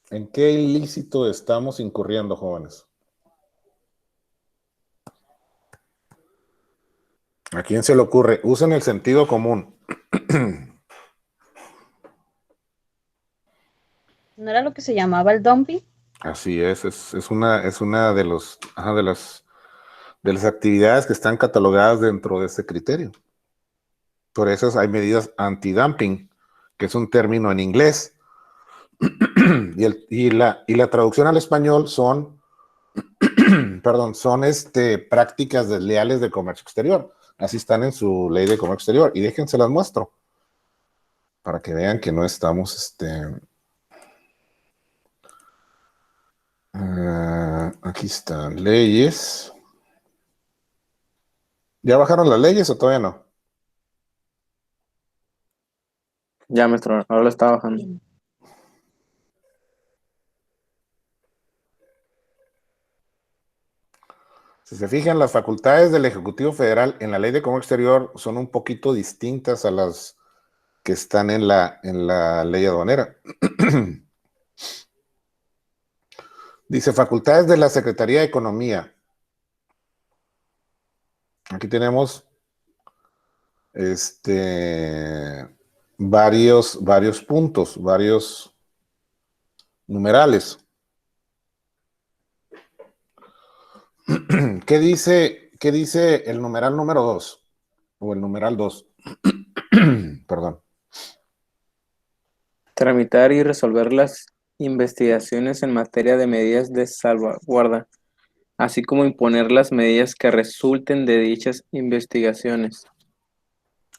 ¿En qué ilícito estamos incurriendo, jóvenes? ¿A quién se le ocurre? Usen el sentido común. ¿No era lo que se llamaba el dumping? Así es una de las actividades que están catalogadas dentro de ese criterio. Por eso hay medidas anti-dumping, que es un término en inglés. y la traducción al español son prácticas desleales de comercio exterior. Así están en su ley de comercio exterior. Y déjense las muestro para que vean que no estamos aquí están leyes. ¿Ya bajaron las leyes o todavía no? Ya, maestro, ahora lo está bajando. Si se fijan, las facultades del Ejecutivo Federal en la Ley de Comercio Exterior son un poquito distintas a las que están en la ley aduanera. Dice, facultades de la Secretaría de Economía. Aquí tenemos varios puntos, varios numerales. ¿Qué dice el numeral número 2? O el numeral 2. Perdón. Tramitar y resolver las investigaciones en materia de medidas de salvaguarda, así como imponer las medidas que resulten de dichas investigaciones.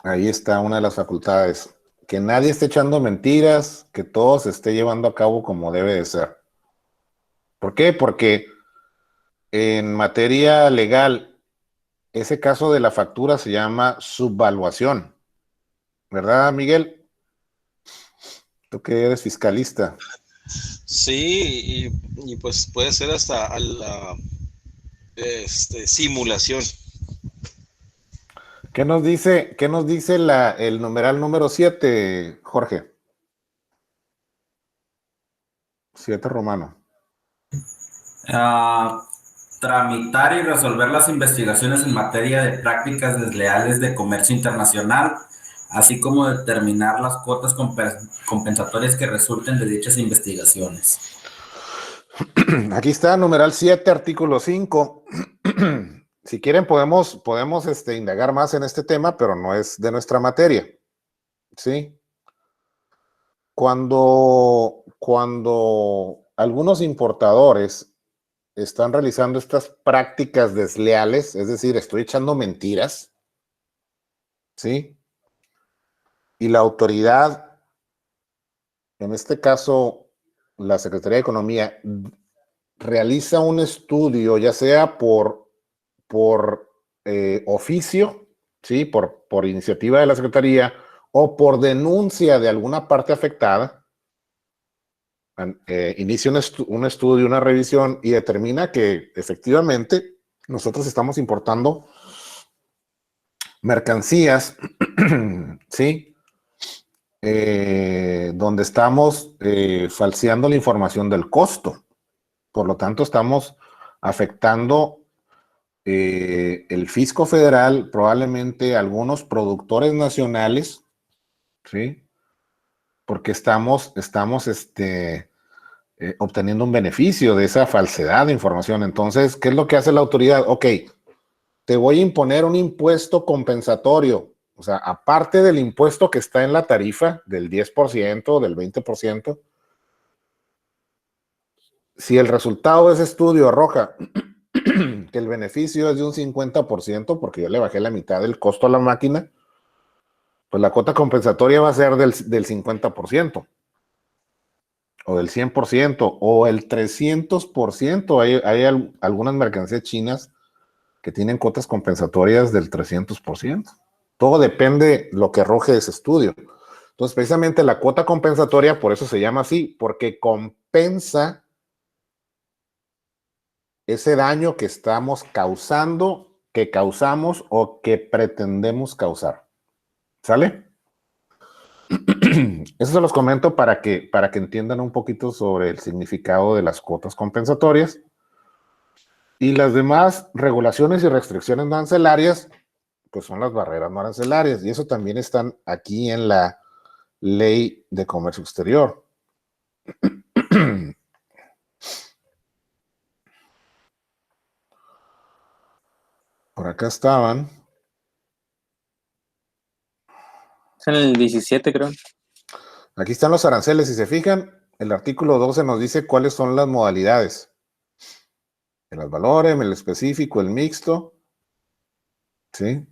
Ahí está una de las facultades. Que nadie esté echando mentiras, que todo se esté llevando a cabo como debe de ser. ¿Por qué? Porque en materia legal, ese caso de la factura se llama subvaluación. ¿Verdad, Miguel? Tú que eres fiscalista. Sí, y pues puede ser hasta a la simulación. ¿Qué nos dice el numeral número 7, Jorge? 7 romano. Tramitar y resolver las investigaciones en materia de prácticas desleales de comercio internacional, así como determinar las cuotas compensatorias que resulten de dichas investigaciones. Aquí está, numeral 7, artículo 5. Si quieren podemos indagar más en este tema, pero no es de nuestra materia. ¿Sí? Cuando algunos importadores están realizando estas prácticas desleales, es decir, estoy echando mentiras, ¿sí? Y la autoridad, en este caso, la Secretaría de Economía, realiza un estudio, ya sea por oficio, ¿sí? Por iniciativa de la Secretaría o por denuncia de alguna parte afectada, inicia un estudio, una revisión y determina que efectivamente nosotros estamos importando mercancías, ¿sí? Donde estamos falseando la información del costo. Por lo tanto, estamos afectando el fisco federal, probablemente algunos productores nacionales, ¿sí? Porque estamos obteniendo un beneficio de esa falsedad de información. Entonces, ¿qué es lo que hace la autoridad? Ok, te voy a imponer un impuesto compensatorio, o sea, aparte del impuesto que está en la tarifa del 10%, del 20%, si el resultado de ese estudio arroja que el beneficio es de un 50%, porque yo le bajé la mitad del costo a la máquina, pues la cuota compensatoria va a ser del 50%, o del 100%, o el 300%. Hay algunas mercancías chinas que tienen cuotas compensatorias del 300%. Todo depende lo que arroje ese estudio. Entonces, precisamente la cuota compensatoria, por eso se llama así, porque compensa ese daño que estamos causando, que causamos o que pretendemos causar. ¿Sale? Eso se los comento para que entiendan un poquito sobre el significado de las cuotas compensatorias. Y las demás regulaciones y restricciones no arancelarias, pues son las barreras no arancelarias. Y eso también están aquí en la Ley de Comercio Exterior. Por acá estaban. Es en el 17, creo. Aquí están los aranceles. Si se fijan, el artículo 12 nos dice cuáles son las modalidades. El ad valorem, el específico, el mixto. ¿Sí?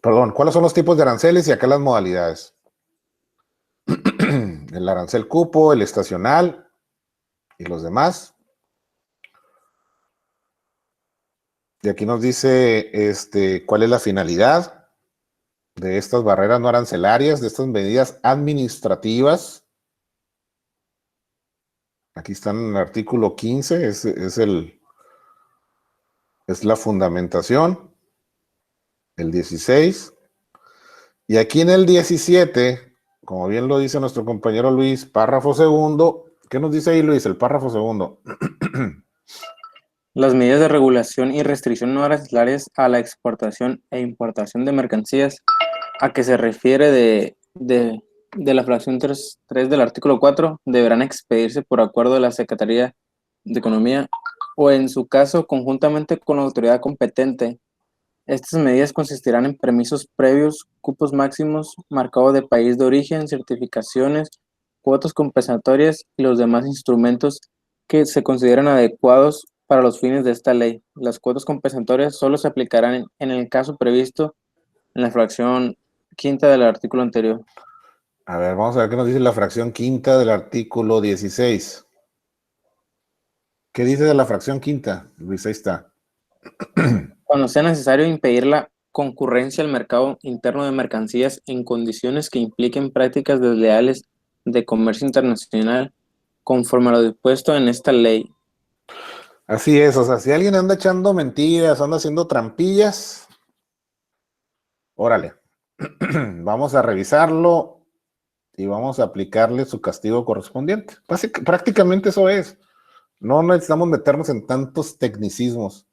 Perdón, ¿cuáles son los tipos de aranceles y acá las modalidades? El arancel cupo, el estacional y los demás. Y aquí nos dice cuál es la finalidad de estas barreras no arancelarias, de estas medidas administrativas. Aquí están en el artículo 15, es la fundamentación. El 16. Y aquí en el 17, como bien lo dice nuestro compañero Luis, párrafo segundo. ¿Qué nos dice ahí, Luis, el párrafo segundo? Las medidas de regulación y restricción no arancelarias a la exportación e importación de mercancías a que se refiere de la fracción 3 del artículo 4 deberán expedirse por acuerdo de la Secretaría de Economía o, en su caso, conjuntamente con la autoridad competente. Estas medidas consistirán en permisos previos, cupos máximos, marcado de país de origen, certificaciones, cuotas compensatorias y los demás instrumentos que se consideran adecuados para los fines de esta ley. Las cuotas compensatorias solo se aplicarán en el caso previsto en la fracción 5ª del artículo anterior. A ver, vamos a ver qué nos dice la fracción 5ª del artículo 16. ¿Qué dice de la fracción 5ª? Luis, ahí está. Cuando sea necesario impedir la concurrencia al mercado interno de mercancías en condiciones que impliquen prácticas desleales de comercio internacional, conforme a lo dispuesto en esta ley. Así es, o sea, si alguien anda echando mentiras, anda haciendo trampillas, órale, vamos a revisarlo y vamos a aplicarle su castigo correspondiente. Prácticamente eso es. No necesitamos meternos en tantos tecnicismos.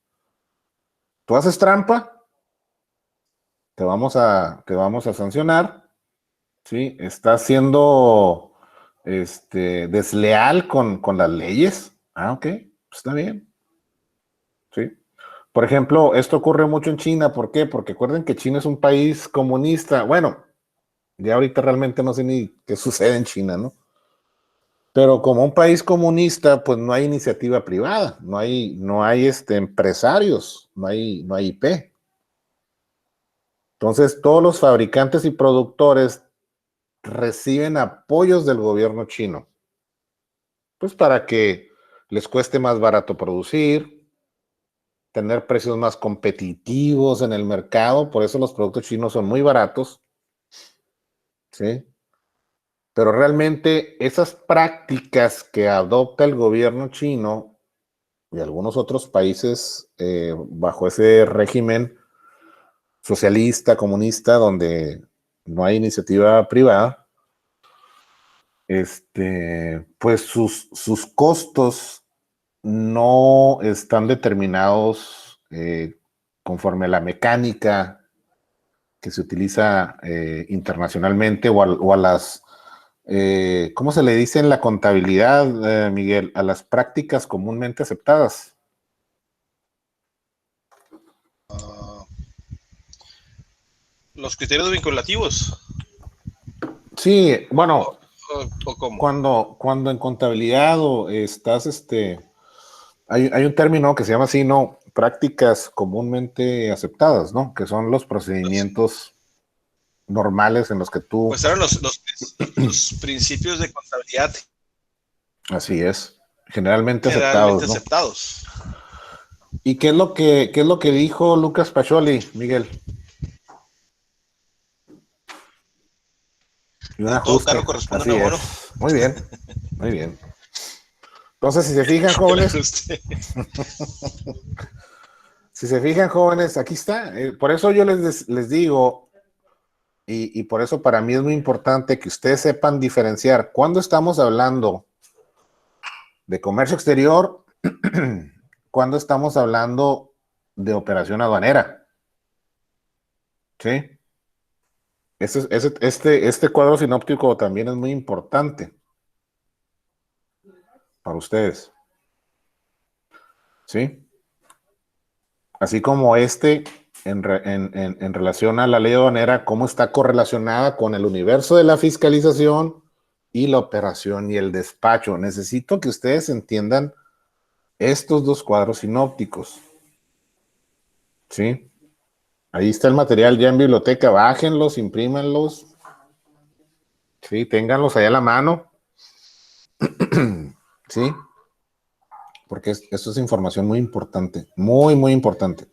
Tú haces trampa, te vamos a sancionar, ¿sí? Estás siendo desleal con las leyes. Ah, ok, pues está bien. ¿Sí? Por ejemplo, esto ocurre mucho en China. ¿Por qué? Porque recuerden que China es un país comunista. Bueno, ya ahorita realmente no sé ni qué sucede en China, ¿no? Pero como un país comunista, pues no hay iniciativa privada, no hay empresarios, no hay IP. Entonces, todos los fabricantes y productores reciben apoyos del gobierno chino, pues para que les cueste más barato producir, tener precios más competitivos en el mercado. Por eso los productos chinos son muy baratos, ¿sí? Pero realmente esas prácticas que adopta el gobierno chino y algunos otros países bajo ese régimen socialista, comunista, donde no hay iniciativa privada, pues sus costos no están determinados conforme a la mecánica que se utiliza internacionalmente o a las, ¿cómo se le dice en la contabilidad, Miguel? A las prácticas comúnmente aceptadas. Los criterios vinculativos. Sí, bueno, ¿O cómo? cuando en contabilidad o estás, hay un término que se llama así, ¿no? Prácticas comúnmente aceptadas, ¿no? Que son los procedimientos normales en los que tú... Pues eran los principios de contabilidad. Así es, generalmente aceptados, ¿no? ¿Y qué es lo que dijo Lucas Pacioli, Miguel? Y un ajuste. Todo carro corresponde a un abono. Muy bien, muy bien. Entonces, si se fijan, jóvenes, si se fijan, jóvenes, aquí está. Por eso yo les digo, y por eso para mí es muy importante que ustedes sepan diferenciar cuando estamos hablando de comercio exterior, cuando estamos hablando de operación aduanera. ¿Sí? Este cuadro sinóptico también es muy importante para ustedes. ¿Sí? Así como en relación a la ley aduanera, cómo está correlacionada con el universo de la fiscalización y la operación y el despacho. Necesito que ustedes entiendan estos dos cuadros sinópticos. ¿Sí? Ahí está el material ya en biblioteca. Bájenlos, imprímanlos. Sí, ténganlos allá a la mano. ¿Sí? Porque esto es información muy importante. Muy, muy importante.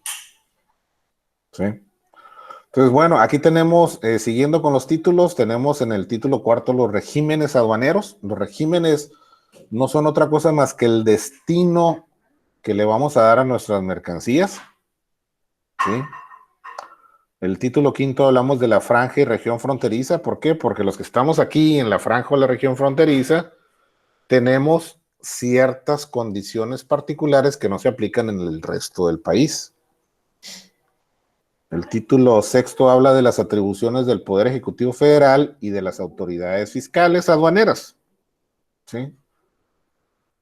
¿Sí? Entonces, bueno, aquí tenemos, siguiendo con los títulos, tenemos en el título cuarto los regímenes aduaneros. Los regímenes no son otra cosa más que el destino que le vamos a dar a nuestras mercancías. ¿Sí? El título quinto hablamos de la franja y región fronteriza. ¿Por qué? Porque los que estamos aquí en la franja o la región fronteriza tenemos ciertas condiciones particulares que no se aplican en el resto del país. El título sexto habla de las atribuciones del Poder Ejecutivo Federal y de las autoridades fiscales aduaneras. ¿Sí?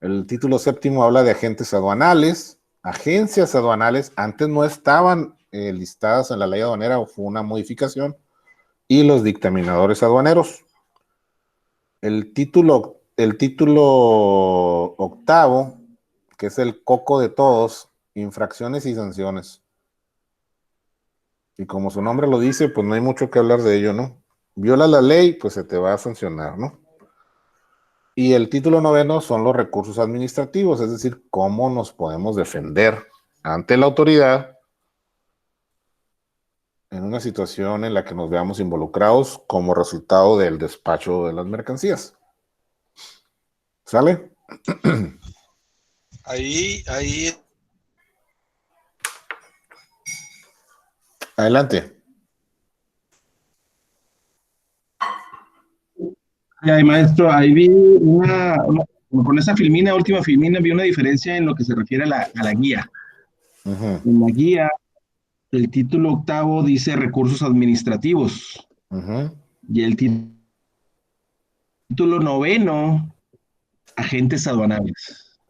El título séptimo habla de agentes aduanales, agencias aduanales, antes no estaban listadas en la ley aduanera o fue una modificación, y los dictaminadores aduaneros. El título octavo, que es el coco de todos, infracciones y sanciones. Y como su nombre lo dice, pues no hay mucho que hablar de ello, ¿no? Viola la ley, pues se te va a sancionar, ¿no? Y el título noveno son los recursos administrativos, es decir, cómo nos podemos defender ante la autoridad en una situación en la que nos veamos involucrados como resultado del despacho de las mercancías. ¿Sale? Ahí. Adelante. Ay, maestro, ahí vi con esa filmina, última filmina, vi una diferencia en lo que se refiere a la guía. Uh-huh. En la guía, el título octavo dice recursos administrativos. Uh-huh. Y el título noveno, agentes aduanales.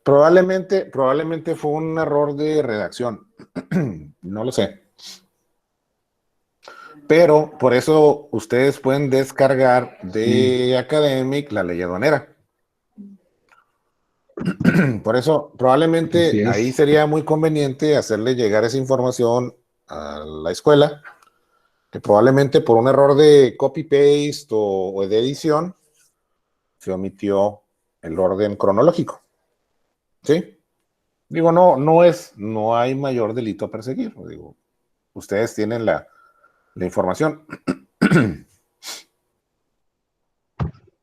Probablemente fue un error de redacción. No lo sé. Pero por eso ustedes pueden descargar de Academic la ley aduanera. Por eso probablemente ahí sería muy conveniente hacerle llegar esa información a la escuela, que probablemente por un error de copy-paste o de edición se omitió el orden cronológico. ¿Sí? Digo, no hay mayor delito a perseguir. Digo, ustedes tienen la información.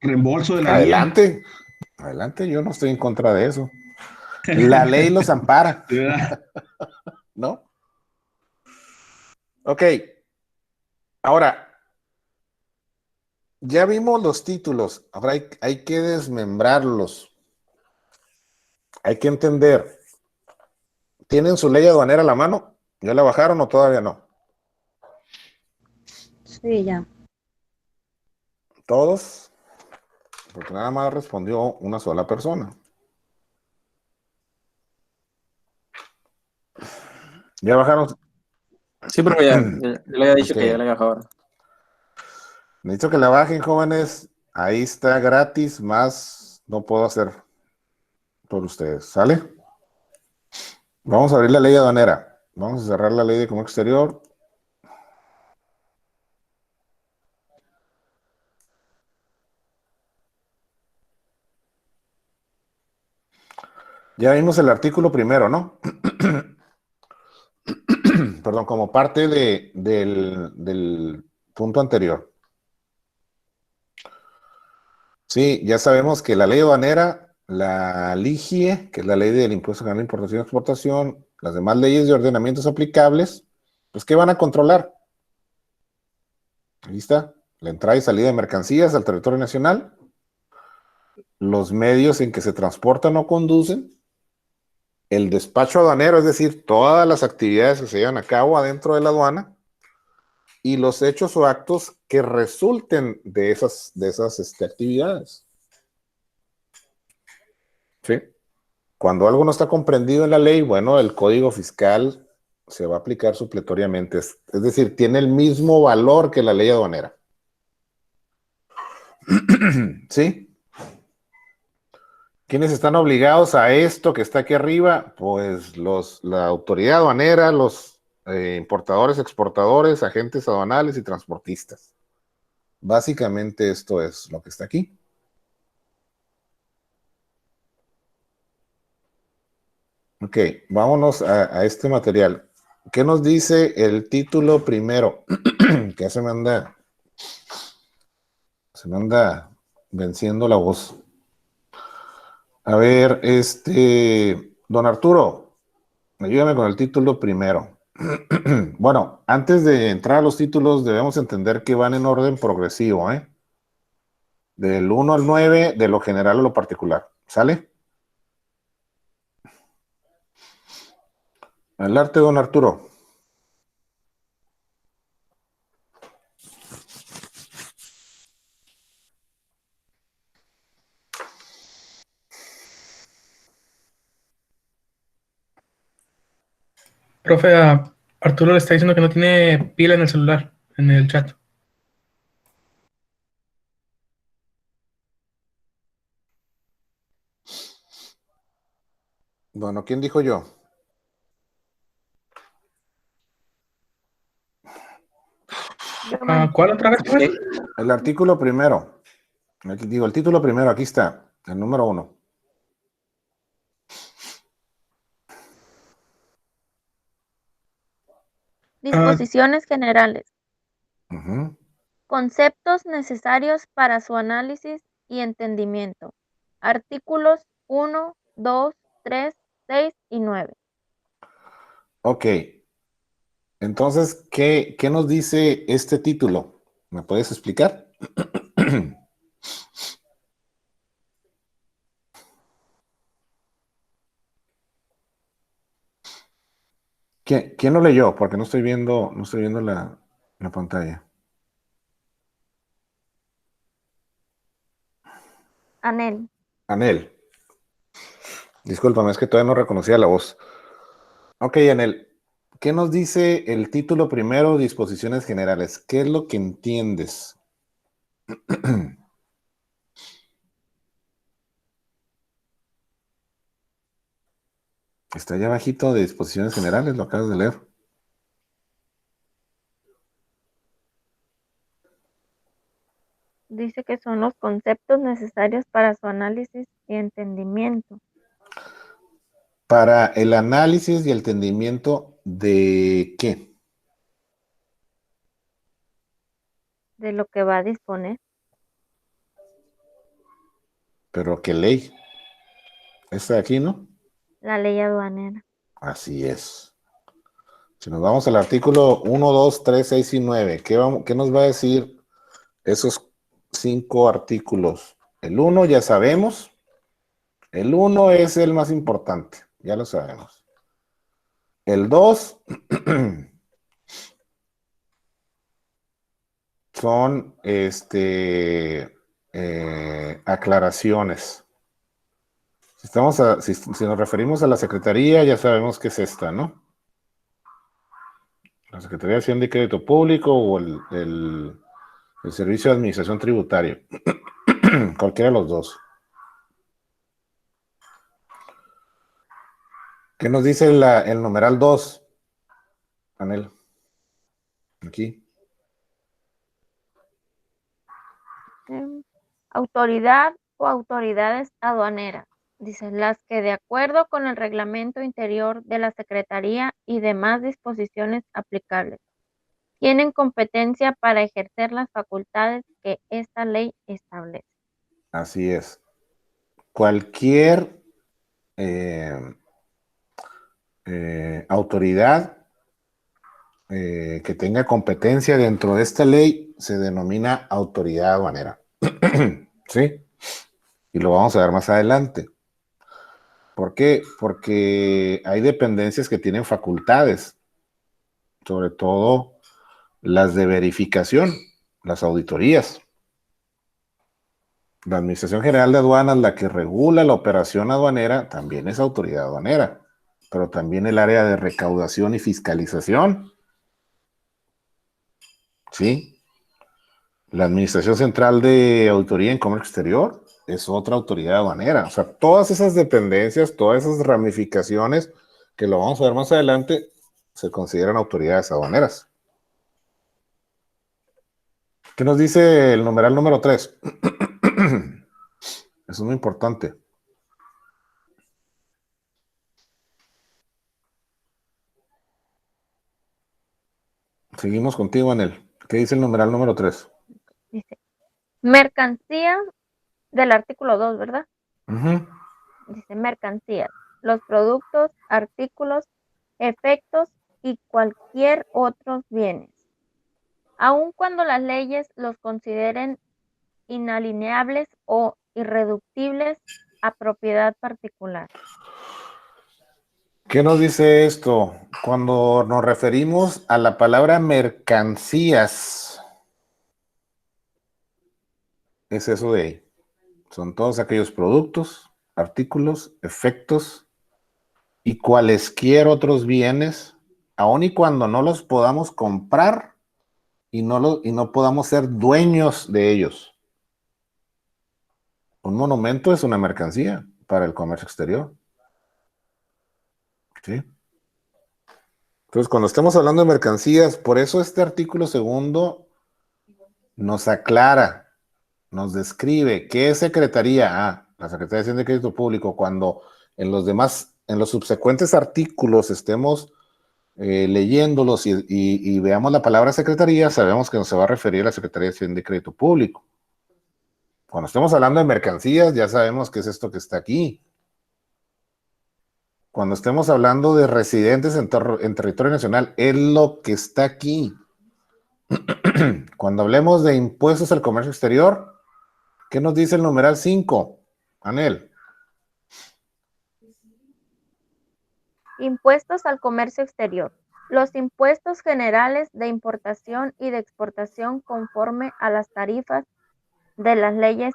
Reembolso de la Adelante, adelante, yo no estoy en contra de eso. La ley los ampara. ¿No? Ok. Ahora, ya vimos los títulos. Ahora hay que desmembrarlos. Hay que entender. ¿Tienen su ley aduanera a la mano? ¿Ya la bajaron o todavía no? Sí, ya. ¿Todos? Porque nada más respondió una sola persona. ¿Ya bajaron? Sí, pero ya le había dicho que ya la bajaba. Necesito que la bajen, jóvenes. Ahí está gratis, más no puedo hacer por ustedes. ¿Sale? Vamos a abrir la ley aduanera. Vamos a cerrar la ley de comercio exterior. Ya vimos el artículo primero, ¿no? Perdón, como parte del punto anterior. Sí, ya sabemos que la ley aduanera, la LIGIE, que es la ley del impuesto general de importación y exportación, las demás leyes de ordenamientos aplicables, pues ¿qué van a controlar? Ahí está, la entrada y salida de mercancías al territorio nacional, los medios en que se transportan o conducen, el despacho aduanero, es decir, todas las actividades que se llevan a cabo adentro de la aduana, y los hechos o actos que resulten de esas actividades. ¿Sí? Cuando algo no está comprendido en la ley, bueno, el código fiscal se va a aplicar supletoriamente. Es decir, tiene el mismo valor que la ley aduanera. ¿Sí? ¿Quiénes están obligados a esto que está aquí arriba? Pues la autoridad aduanera, los importadores, exportadores, agentes aduanales y transportistas. Básicamente esto es lo que está aquí. Ok, vámonos a este material. ¿Qué nos dice el título primero? Que se me anda venciendo la voz. A ver, don Arturo, ayúdame con el título primero. Bueno, antes de entrar a los títulos, debemos entender que van en orden progresivo, ¿eh? Del 1 al 9, de lo general a lo particular. ¿Sale? Adelante, don Arturo. Profe, a Arturo le está diciendo que no tiene pila en el celular, en el chat. Bueno, ¿quién dijo yo? ¿Cuál otra vez? El artículo primero. Digo, el título primero, aquí está, el número 1. Disposiciones generales. Ujú. Conceptos necesarios para su análisis y entendimiento. Artículos 1, 2, 3, 6 y 9. Ok. Entonces, ¿qué nos dice este título? ¿Me puedes explicar? ¿Quién lo leyó? Porque no estoy viendo la pantalla. Anel. Anel. Discúlpame, es que todavía no reconocía la voz. Ok, Anel. ¿Qué nos dice el título primero, disposiciones generales? ¿Qué es lo que entiendes? Está allá abajito de disposiciones generales, lo acabas de leer. Dice que son los conceptos necesarios para su análisis y entendimiento. Para el análisis y el entendimiento de qué. De lo que va a disponer. Pero ¿qué ley? Esta de aquí, ¿no? La ley aduanera. Así es. Si nos vamos al artículo 1, 2, 3, 6 y 9, ¿qué nos va a decir esos 5 artículos? El 1 ya sabemos. El 1 es el más importante, ya lo sabemos. El 2 son aclaraciones. Si nos referimos a la Secretaría, ya sabemos que es esta, ¿no? La Secretaría de Hacienda y Crédito Público o el Servicio de Administración Tributaria. Cualquiera de los dos. ¿Qué nos dice el numeral 2, Anel? Aquí. Autoridad o autoridades aduaneras. Dice, las que de acuerdo con el reglamento interior de la Secretaría y demás disposiciones aplicables, tienen competencia para ejercer las facultades que esta ley establece. Así es. Cualquier autoridad que tenga competencia dentro de esta ley se denomina autoridad aduanera. ¿Sí? Y lo vamos a ver más adelante. ¿Por qué? Porque hay dependencias que tienen facultades, sobre todo las de verificación, las auditorías. La Administración General de Aduanas, la que regula la operación aduanera, también es autoridad aduanera, pero también el área de recaudación y fiscalización. ¿Sí? La Administración Central de Auditoría en Comercio Exterior es otra autoridad aduanera. O sea, todas esas dependencias, todas esas ramificaciones, que lo vamos a ver más adelante, se consideran autoridades aduaneras. ¿Qué nos dice el numeral número 3? Eso es muy importante. Seguimos contigo, Anel. ¿Qué dice el numeral número 3? Dice, mercancías del artículo 2, ¿verdad? Uh-huh. Dice, mercancías, los productos, artículos, efectos y cualquier otros bienes. Aun cuando las leyes los consideren inalineables o irreductibles a propiedad particular. ¿Qué nos dice esto? Cuando nos referimos a la palabra mercancías, es eso de ahí. Son todos aquellos productos, artículos, efectos y cualesquier otros bienes, aun y cuando no los podamos comprar y no podamos ser dueños de ellos. Un monumento es una mercancía para el comercio exterior. ¿Sí? Entonces, cuando estamos hablando de mercancías, por eso este artículo segundo nos aclara, nos describe qué es Secretaría. La Secretaría de Hacienda y Crédito Público, cuando en los subsecuentes artículos estemos leyéndolos y veamos la palabra Secretaría, sabemos que nos se va a referir a la Secretaría de Hacienda y Crédito Público. Cuando estemos hablando de mercancías, ya sabemos qué es esto que está aquí. Cuando estemos hablando de residentes en territorio nacional, es lo que está aquí. Cuando hablemos de impuestos al comercio exterior, ¿qué nos dice el numeral 5? Anel. Impuestos al comercio exterior. Los impuestos generales de importación y de exportación conforme a las tarifas de las leyes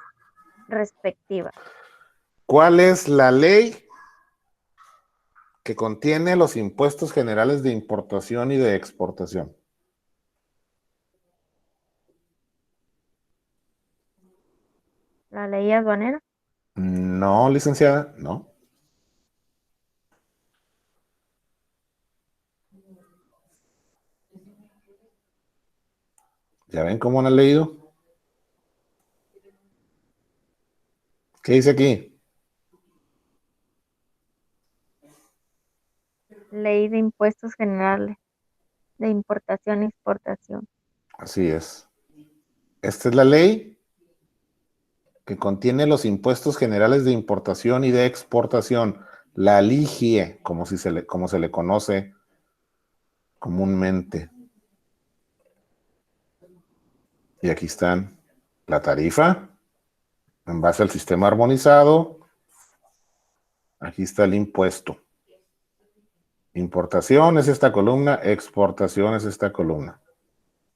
respectivas. ¿Cuál es la ley que contiene los impuestos generales de importación y de exportación? ¿La ley aduanera? No, licenciada, no. ¿Ya ven cómo han leído? ¿Qué dice aquí? Ley de impuestos generales de importación y exportación. Así es. Esta es la ley que contiene los impuestos generales de importación y de exportación, la LIGIE, como se le conoce comúnmente. Y aquí están la tarifa, en base al sistema armonizado. Aquí está el impuesto. Importación es esta columna, exportación es esta columna.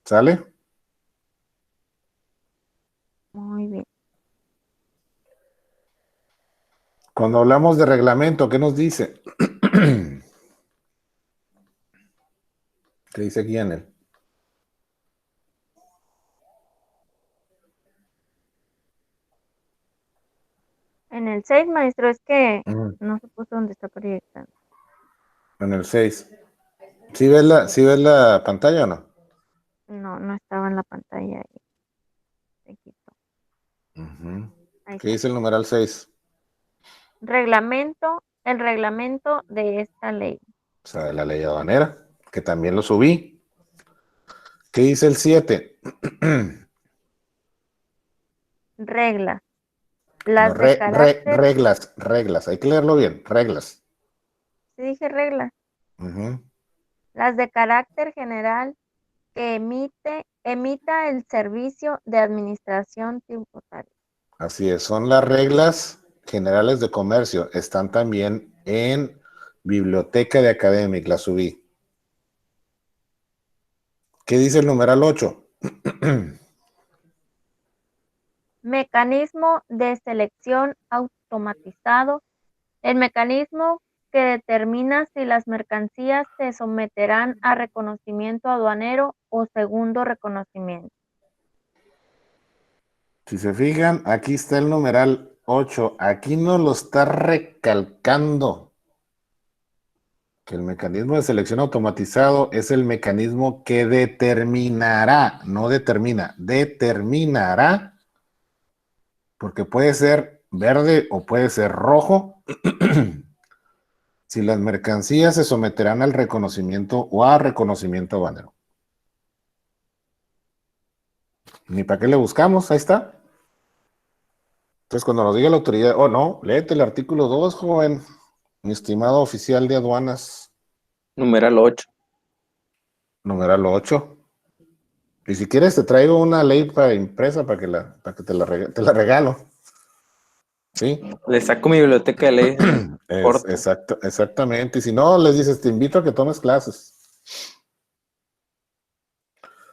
¿Sale? Muy bien. Cuando hablamos de reglamento, ¿qué nos dice? ¿Qué dice aquí en él? En el 6, maestro, es que no se puso donde está proyectando. En el 6. ¿Sí ves la pantalla o no? No, no estaba en la pantalla ahí. Se quitó. ¿Qué dice el numeral 6? Reglamento, el reglamento de esta ley. O sea, de la ley aduanera, que también lo subí. ¿Qué dice el 7? Reglas. No, Las de carácter. reglas. Hay que leerlo bien. Reglas. Sí, dije reglas. Las de carácter general que emita el Servicio de Administración Tributaria. Así es, son las reglas generales de comercio. Están también en Biblioteca de Academic, la subí. ¿Qué dice el numeral 8? Mecanismo de selección automatizado. El mecanismo que determina si las mercancías se someterán a reconocimiento aduanero o segundo reconocimiento. Si se fijan, aquí está el numeral 8. Aquí nos lo está recalcando. Que el mecanismo de selección automatizado es el mecanismo que determinará, no determina, determinará, porque puede ser verde o puede ser rojo, si las mercancías se someterán al reconocimiento o a reconocimiento aduanero. Ni para qué le buscamos, ahí está. Entonces, cuando nos diga la autoridad, oh no, léete el artículo 2, joven, mi estimado oficial de aduanas. Numeral 8. Numeral 8. Y si quieres te traigo una ley para impresa para que te la regalo. ¿Sí? Le saco mi biblioteca de ley. Exactamente. Y si no, les dices, te invito a que tomes clases.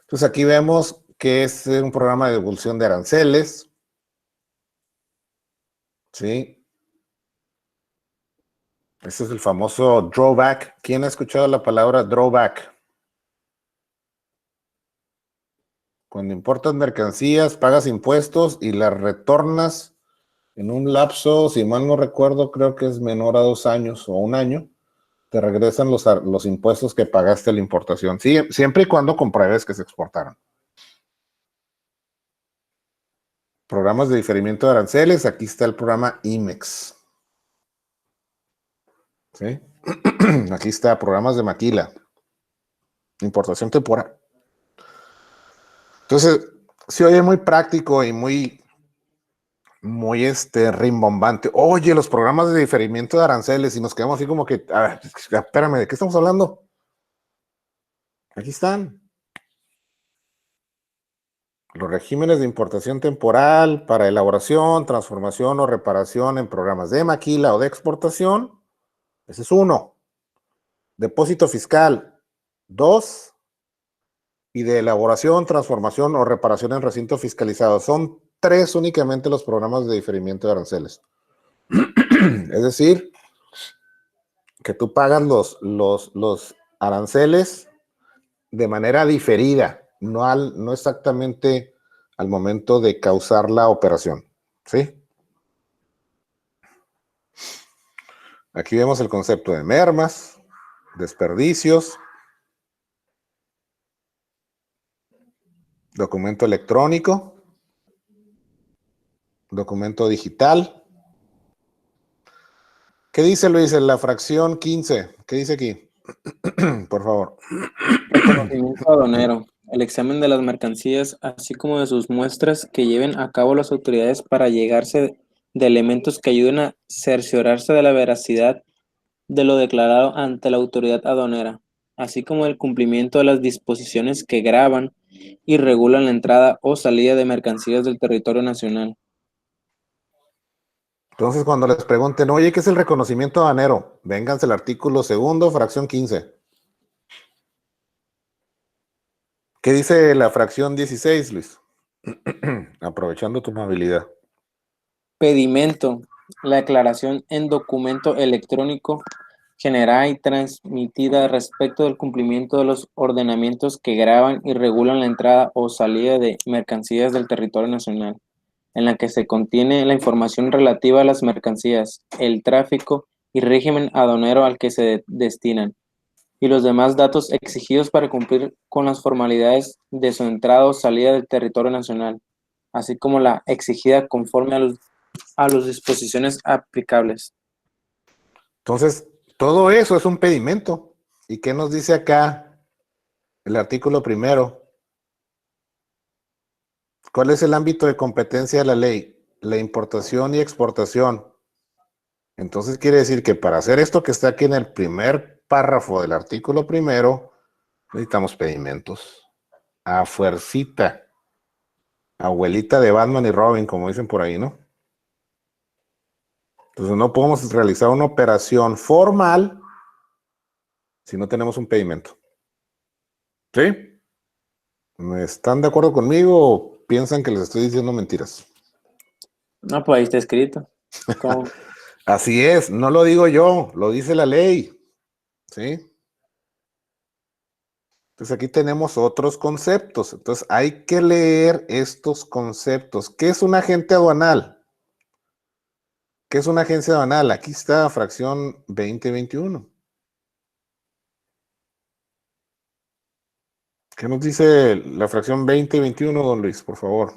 Entonces aquí vemos que es un programa de devolución de aranceles. ¿Sí? Ese es el famoso drawback. ¿Quién ha escuchado la palabra drawback? Cuando importas mercancías, pagas impuestos y las retornas en un lapso, si mal no recuerdo, creo que es menor a 2 años o 1 año, te regresan los impuestos que pagaste a la importación. Sí, siempre y cuando compruebes que se exportaron. Programas de diferimiento de aranceles. Aquí está el programa IMEX. ¿Sí? Aquí está, programas de maquila. Importación temporal. Entonces, se oye muy práctico y muy rimbombante. Oye, los programas de diferimiento de aranceles, y nos quedamos así como que, a ver, espérame, ¿de qué estamos hablando? Aquí están. Los regímenes de importación temporal para elaboración, transformación o reparación en programas de maquila o de exportación. Ese es 1. Depósito fiscal, 2. Y de elaboración, transformación o reparación en recinto fiscalizado. Son 3 únicamente los programas de diferimiento de aranceles. Es decir, que tú pagas los aranceles de manera diferida, no exactamente al momento de causar la operación. ¿Sí? Aquí vemos el concepto de mermas, desperdicios, documento electrónico, documento digital. ¿Qué dice Luis en la fracción 15? ¿Qué dice aquí? Por favor. Reconocimiento aduanero. El examen de las mercancías, así como de sus muestras que lleven a cabo las autoridades para llegarse de elementos que ayuden a cerciorarse de la veracidad de lo declarado ante la autoridad aduanera, así como el cumplimiento de las disposiciones que gravan y regulan la entrada o salida de mercancías del territorio nacional. Entonces, cuando les pregunten, oye, ¿qué es el reconocimiento aduanero? Vénganse el artículo 2, fracción 15. ¿Qué dice la fracción 16, Luis? Aprovechando tu amabilidad. Pedimento. La declaración en documento electrónico generada y transmitida respecto del cumplimiento de los ordenamientos que graban y regulan la entrada o salida de mercancías del territorio nacional, en la que se contiene la información relativa a las mercancías, el tráfico y régimen aduanero al que se destinan, y los demás datos exigidos para cumplir con las formalidades de su entrada o salida del territorio nacional, así como la exigida conforme a las disposiciones aplicables. Entonces, todo eso es un pedimento. ¿Y qué nos dice acá el artículo 1? ¿Cuál es el ámbito de competencia de la ley? La importación y exportación. Entonces quiere decir que para hacer esto que está aquí en el primer párrafo del artículo 1, necesitamos pedimentos. A fuercita. Abuelita de Batman y Robin, como dicen por ahí, ¿no? Entonces no podemos realizar una operación formal si no tenemos un pedimento. ¿Sí? ¿Están de acuerdo conmigo o piensan que les estoy diciendo mentiras? No, pues ahí está escrito. Así es, no lo digo yo, lo dice la ley. ¿Sí? Entonces aquí tenemos otros conceptos. Entonces hay que leer estos conceptos. ¿Qué es un agente aduanal? ¿Qué es una agencia aduanal? Aquí está, fracción 2021. ¿Qué nos dice la fracción 2021, don Luis, por favor?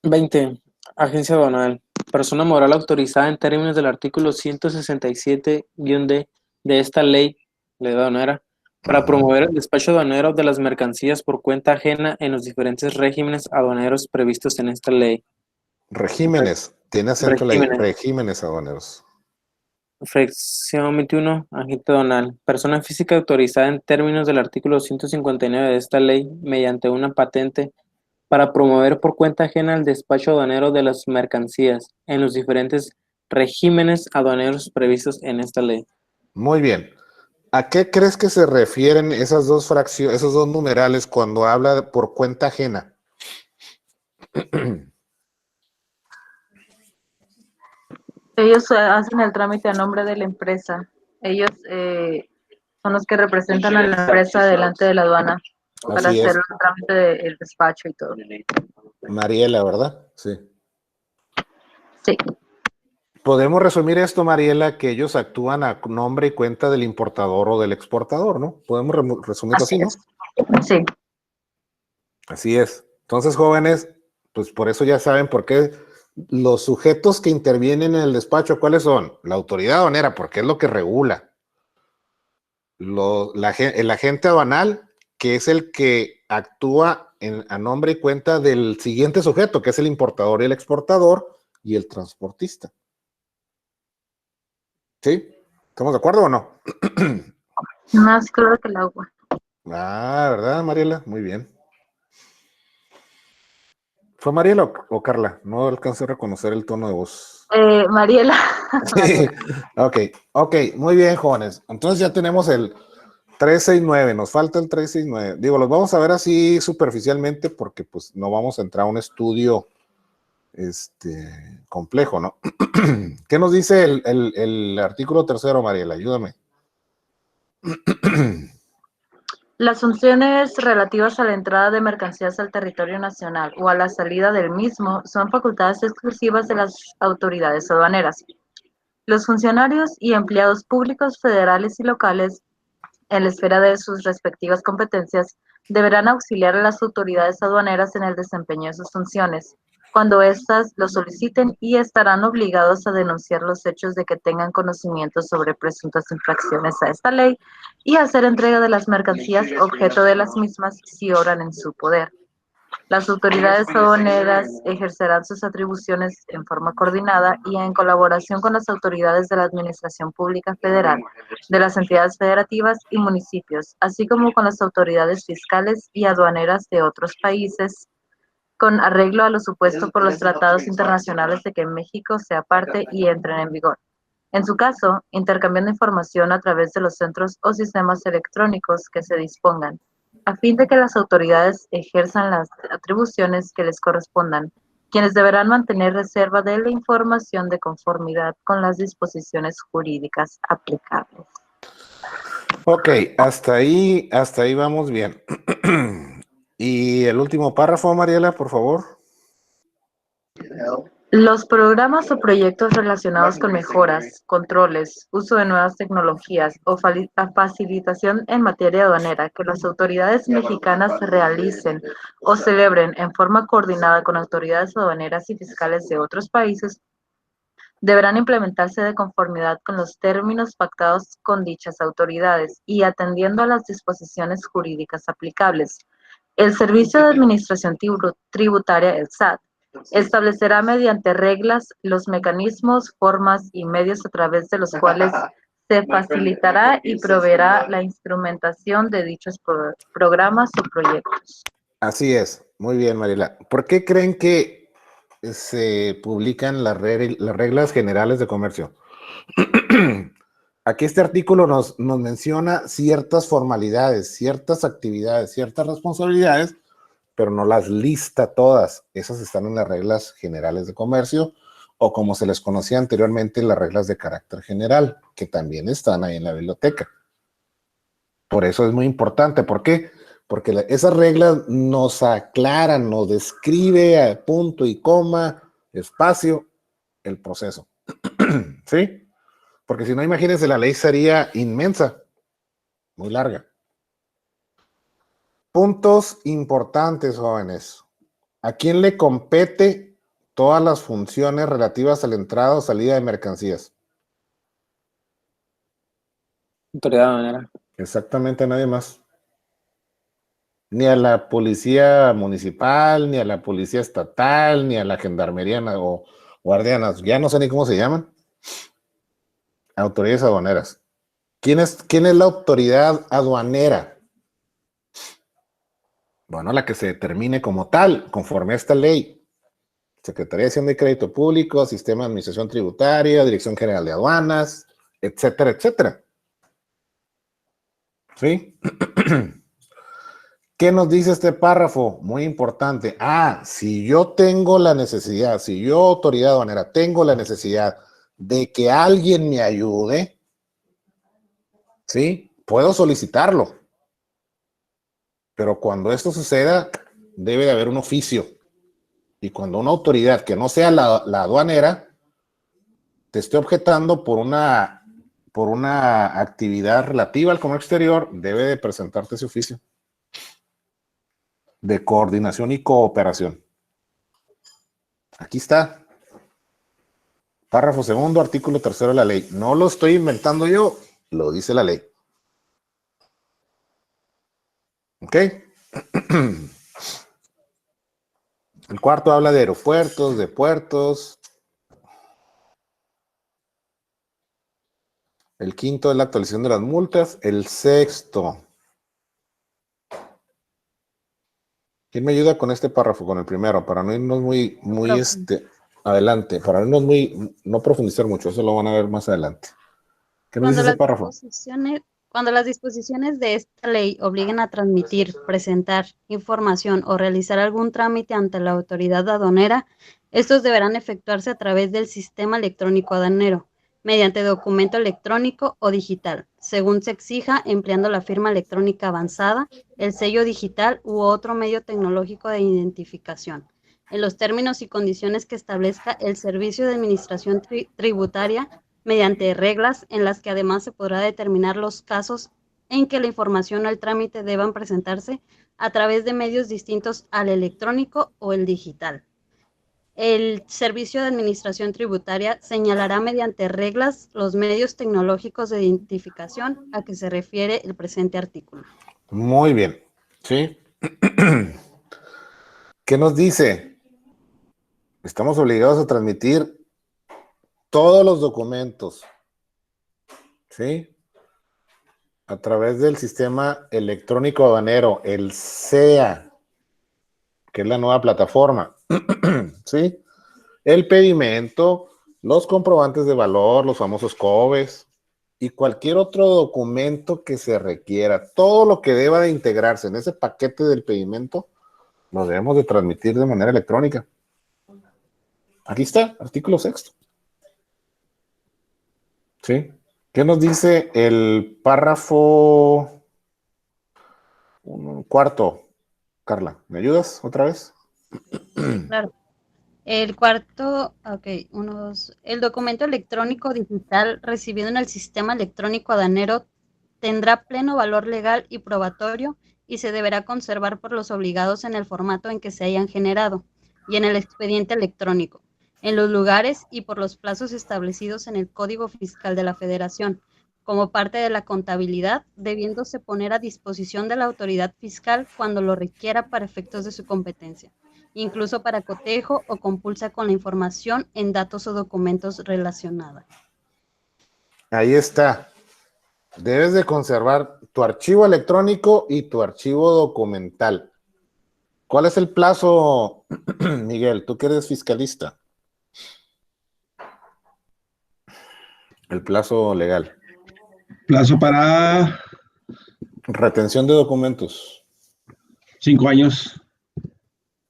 20. Agencia aduanal. Persona moral autorizada en términos del artículo 167-D de esta ley aduanera para promover el despacho aduanero de las mercancías por cuenta ajena en los diferentes regímenes aduaneros previstos en esta ley. Regímenes. Tiene acento la ley. Regímenes aduaneros. Fracción 21, agente aduanal. Persona física autorizada en términos del artículo 159 de esta ley mediante una patente para promover por cuenta ajena el despacho aduanero de las mercancías en los diferentes regímenes aduaneros previstos en esta ley. Muy bien. ¿A qué crees que se refieren esas dos fracciones, esos dos numerales cuando habla de por cuenta ajena? Ellos hacen el trámite a nombre de la empresa. Ellos son los que representan a la empresa delante de la aduana para Así hacer es. el trámite del despacho y todo. Mariela, ¿verdad? Sí. Sí. Podemos resumir esto, Mariela, que ellos actúan a nombre y cuenta del importador o del exportador, ¿no? Podemos resumirlo así, ¿no? Sí. Así es. Entonces, jóvenes, pues por eso ya saben por qué los sujetos que intervienen en el despacho, ¿cuáles son? La autoridad aduanera, porque es lo que regula. El agente aduanal, que es el que actúa a nombre y cuenta del siguiente sujeto, que es el importador y el exportador, y el transportista. ¿Sí? ¿Estamos de acuerdo o no? Más claro que el agua. Ah, ¿verdad, Mariela? Muy bien. ¿Fue Mariela o Carla? No alcancé a reconocer el tono de voz. Mariela. Sí. Ok, muy bien, jóvenes. Entonces ya tenemos el 369, nos falta el 369. Digo, los vamos a ver así superficialmente porque pues no vamos a entrar a un estudio complejo, ¿no? ¿Qué nos dice el artículo tercero, Mariela? Ayúdame. Las funciones relativas a la entrada de mercancías al territorio nacional o a la salida del mismo son facultades exclusivas de las autoridades aduaneras. Los funcionarios y empleados públicos federales y locales, en la esfera de sus respectivas competencias, deberán auxiliar a las autoridades aduaneras en el desempeño de sus funciones, cuando éstas lo soliciten, y estarán obligados a denunciar los hechos de que tengan conocimiento sobre presuntas infracciones a esta ley y hacer entrega de las mercancías objeto de las mismas si obran en su poder. Las autoridades aduaneras ejercerán sus atribuciones en forma coordinada y en colaboración con las autoridades de la Administración Pública Federal, de las entidades federativas y municipios, así como con las autoridades fiscales y aduaneras de otros países, con arreglo a lo supuesto por los tratados internacionales de que México sea parte y entren en vigor. En su caso, intercambiando información a través de los centros o sistemas electrónicos que se dispongan, a fin de que las autoridades ejerzan las atribuciones que les correspondan, quienes deberán mantener reserva de la información de conformidad con las disposiciones jurídicas aplicables. Ok, hasta ahí vamos bien. Y el último párrafo, Mariela, por favor. Los programas o proyectos relacionados con mejoras, controles, uso de nuevas tecnologías o facilitación en materia aduanera que las autoridades mexicanas realicen o celebren en forma coordinada con autoridades aduaneras y fiscales de otros países deberán implementarse de conformidad con los términos pactados con dichas autoridades y atendiendo a las disposiciones jurídicas aplicables. El Servicio de Administración Tributaria, el SAT, establecerá mediante reglas los mecanismos, formas y medios a través de los cuales se facilitará y proveerá la instrumentación de dichos programas o proyectos. Así es, muy bien, Mariela. ¿Por qué creen que se publican las reglas generales de comercio? Aquí este artículo nos menciona ciertas formalidades, ciertas actividades, ciertas responsabilidades, pero no las lista todas. Esas están en las reglas generales de comercio, o como se les conocía anteriormente, las reglas de carácter general, que también están ahí en la biblioteca. Por eso es muy importante. ¿Por qué? Porque esas reglas nos aclaran, nos describe a punto y coma, espacio, el proceso. ¿Sí? Porque si no, imagínense, la ley sería inmensa, muy larga. Puntos importantes, jóvenes. ¿A quién le compete todas las funciones relativas a la entrada o salida de mercancías? Autoridad aduanera. Exactamente, a nadie más. Ni a la policía municipal, ni a la policía estatal, ni a la gendarmería o guardianas, ya no sé ni cómo se llaman. Autoridades aduaneras. ¿Quién es la autoridad aduanera? Bueno, la que se determine como tal, conforme a esta ley. Secretaría de Hacienda y Crédito Público, Sistema de Administración Tributaria, Dirección General de Aduanas, etcétera, etcétera. ¿Sí? ¿Qué nos dice este párrafo? Muy importante. Si yo tengo la necesidad, si yo, autoridad aduanera, tengo la necesidad de que alguien me ayude, ¿sí? Puedo solicitarlo. Pero cuando esto suceda, debe de haber un oficio. Y cuando una autoridad que no sea la aduanera te esté objetando por una actividad relativa al comercio exterior, debe de presentarte ese oficio de coordinación y cooperación. Aquí está. Párrafo segundo, artículo 3 de la ley. No lo estoy inventando yo, lo dice la ley. ¿Ok? El cuarto habla de aeropuertos, de puertos. El quinto es la actualización de las multas. El sexto. ¿Quién me ayuda con este párrafo, con el primero? Para no irnos muy adelante, para no profundizar mucho, eso lo van a ver más adelante. ¿Qué nos dice ese párrafo? Cuando las disposiciones de esta ley obliguen a transmitir, presentar información o realizar algún trámite ante la autoridad aduanera, estos deberán efectuarse a través del sistema electrónico aduanero, mediante documento electrónico o digital, según se exija, empleando la firma electrónica avanzada, el sello digital u otro medio tecnológico de identificación, en los términos y condiciones que establezca el Servicio de Administración Tributaria, mediante reglas en las que además se podrá determinar los casos en que la información o el trámite deban presentarse a través de medios distintos al electrónico o el digital. El Servicio de Administración Tributaria señalará mediante reglas los medios tecnológicos de identificación a que se refiere el presente artículo. Muy bien, ¿sí? ¿Qué nos dice? Estamos obligados a transmitir todos los documentos, ¿sí? A través del sistema electrónico aduanero, el SEA, que es la nueva plataforma, ¿sí? El pedimento, los comprobantes de valor, los famosos COBES y cualquier otro documento que se requiera, todo lo que deba de integrarse en ese paquete del pedimento, lo debemos de transmitir de manera electrónica. Aquí está, artículo 6. ¿Sí? ¿Qué nos dice el párrafo cuarto? Carla, ¿me ayudas otra vez? Claro. El cuarto, el documento electrónico digital recibido en el sistema electrónico aduanero tendrá pleno valor legal y probatorio y se deberá conservar por los obligados en el formato en que se hayan generado y en el expediente electrónico, en los lugares y por los plazos establecidos en el Código Fiscal de la Federación, como parte de la contabilidad, debiéndose poner a disposición de la autoridad fiscal cuando lo requiera para efectos de su competencia, incluso para cotejo o compulsa con la información en datos o documentos relacionados. Ahí está. Debes de conservar tu archivo electrónico y tu archivo documental. ¿Cuál es el plazo, Miguel? Tú que eres fiscalista. El plazo legal. Plazo para... retención de documentos. 5 años.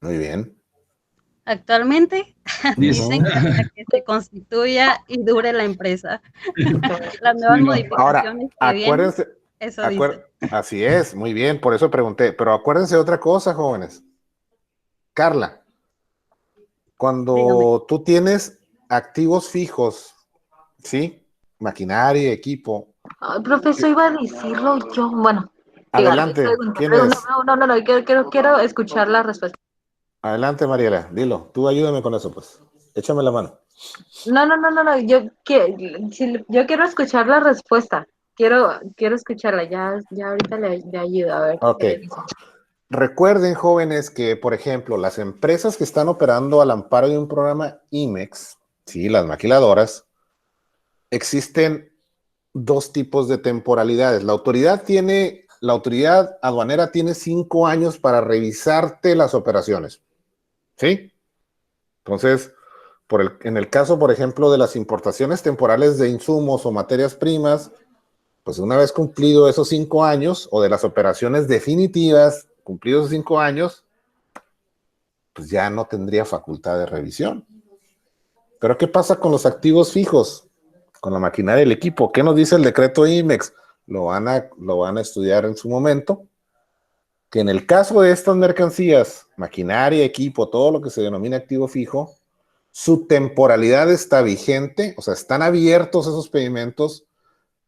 Muy bien. Actualmente dicen que hasta que se constituya y dure la empresa. Las nuevas modificaciones ahora, que acuérdense, vienen, eso dice. Así es, muy bien, por eso pregunté. Pero acuérdense de otra cosa, jóvenes. Carla, cuando tú tienes activos fijos, ¿sí? Maquinaria, equipo. Ay, profesor, iba a decirlo yo. Bueno, adelante. ¿Quién es? No, quiero escuchar la respuesta. Adelante, Mariela, dilo. Tú ayúdame con eso, pues. Échame la mano. No, yo quiero escuchar la respuesta. Quiero escucharla. Ya ahorita le ayudo a ver. Ok. Recuerden, jóvenes, que, por ejemplo, las empresas que están operando al amparo de un programa IMEX, sí, las maquiladoras, existen dos tipos de temporalidades. La autoridad tiene la autoridad aduanera tiene 5 años para revisarte las operaciones. ¿Sí? Entonces, en el caso, por ejemplo, de las importaciones temporales de insumos o materias primas, pues una vez cumplido esos 5 años, o de las operaciones definitivas, cumplidos esos 5 años, pues ya no tendría facultad de revisión. Pero ¿qué pasa con los activos fijos? Con la maquinaria del equipo. ¿Qué nos dice el decreto IMEX? Lo van a estudiar en su momento. Que en el caso de estas mercancías, maquinaria, equipo, todo lo que se denomina activo fijo, su temporalidad está vigente, o sea, están abiertos esos pedimentos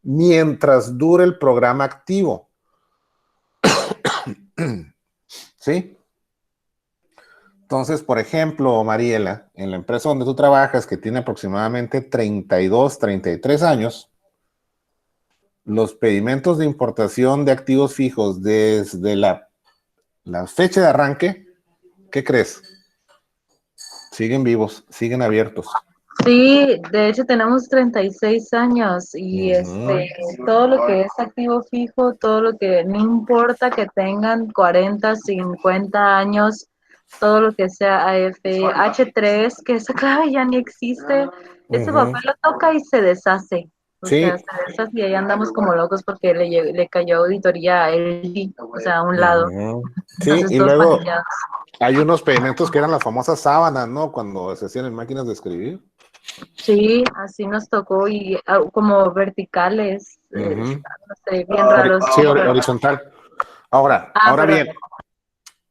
mientras dure el programa activo. ¿Sí? Entonces, por ejemplo, Mariela, en la empresa donde tú trabajas, que tiene aproximadamente 32, 33 años, los pedimentos de importación de activos fijos desde la fecha de arranque, ¿qué crees? Siguen vivos, siguen abiertos. Sí, de hecho tenemos 36 años y todo lo que es activo fijo, todo lo que no importa que tengan 40, 50 años, todo lo que sea H3, que esa clave ya ni existe, ese papel lo toca y se deshace. O sea, se deshace y ahí andamos como locos porque le cayó auditoría a él, o sea, a un lado. Sí, Entonces, y todos luego paniqueados. hay unos pedimentos que eran las famosas sábanas, ¿no? Cuando se hacían en máquinas de escribir. Sí, así nos tocó y como verticales, no sé, bien raros. Sí, horizontal. Ahora perdón. bien,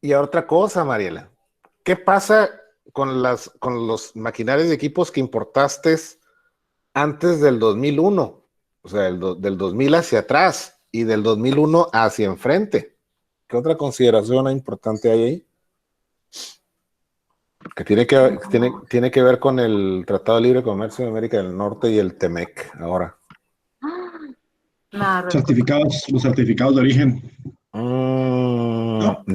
y otra cosa, Mariela, ¿qué pasa con los maquinarios de equipos que importaste antes del 2001? O sea, del 2000 hacia atrás y del 2001 hacia enfrente. ¿Qué otra consideración importante hay ahí? Que tiene que ver con el Tratado de Libre Comercio de América del Norte y el TEMEC ahora. Los certificados de origen. No.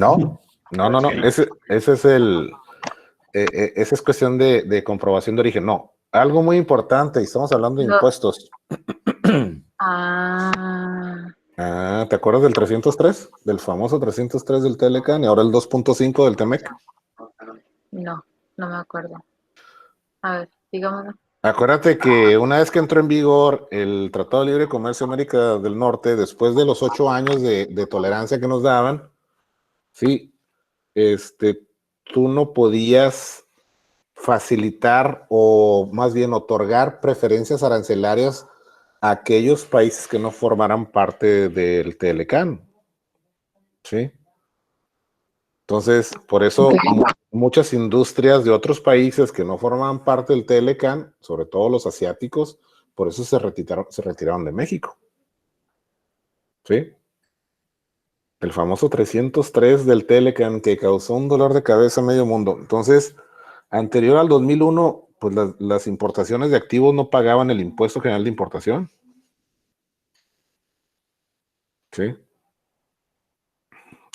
Ese es esa es cuestión de comprobación de origen. No, algo muy importante, y estamos hablando de impuestos. ¿Te acuerdas del 303? Del famoso 303 del Telecan y ahora el 2.5 del TEMEC. No me acuerdo. A ver, dígamelo. Acuérdate que una vez que entró en vigor el Tratado de Libre Comercio de América del Norte, después de los 8 años de tolerancia que nos daban, sí, tú no podías facilitar o más bien otorgar preferencias arancelarias a aquellos países que no formaran parte del Telecan. ¿Sí? Entonces, por eso muchas industrias de otros países que no formaban parte del Telecan, sobre todo los asiáticos, por eso se retiraron de México. ¿Sí? El famoso 303 del Telecan que causó un dolor de cabeza a medio mundo. Entonces, anterior al 2001, pues las importaciones de activos no pagaban el impuesto general de importación. ¿Sí?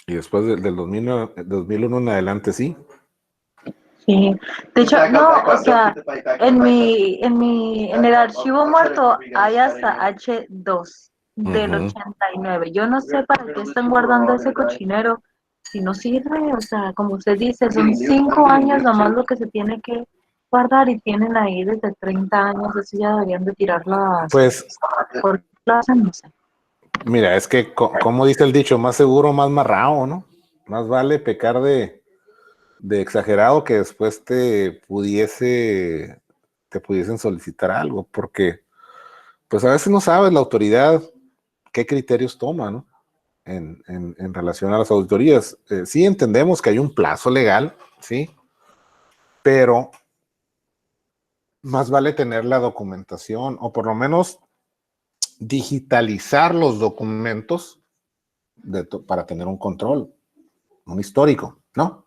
Y después del 2001 en adelante, sí. Sí, de hecho, no, o sea, en el archivo muerto hay hasta H2 del 89. Yo no sé para qué están guardando ese cochinero, si no sirve, o sea, como usted dice, son 5 años nomás lo que se tiene que guardar y tienen ahí desde 30 años, eso ya deberían de tirarlas. Pues, ¿por qué lo hacen? No sé. Mira, es que, como dice el dicho, más seguro, más marrao, ¿no? Más vale pecar de exagerado que después te pudiesen solicitar algo, porque pues a veces no sabes la autoridad qué criterios toma, ¿no? En relación a las auditorías. Sí entendemos que hay un plazo legal, ¿sí? Pero más vale tener la documentación, o por lo menos digitalizar los documentos para tener un control, un histórico, ¿no?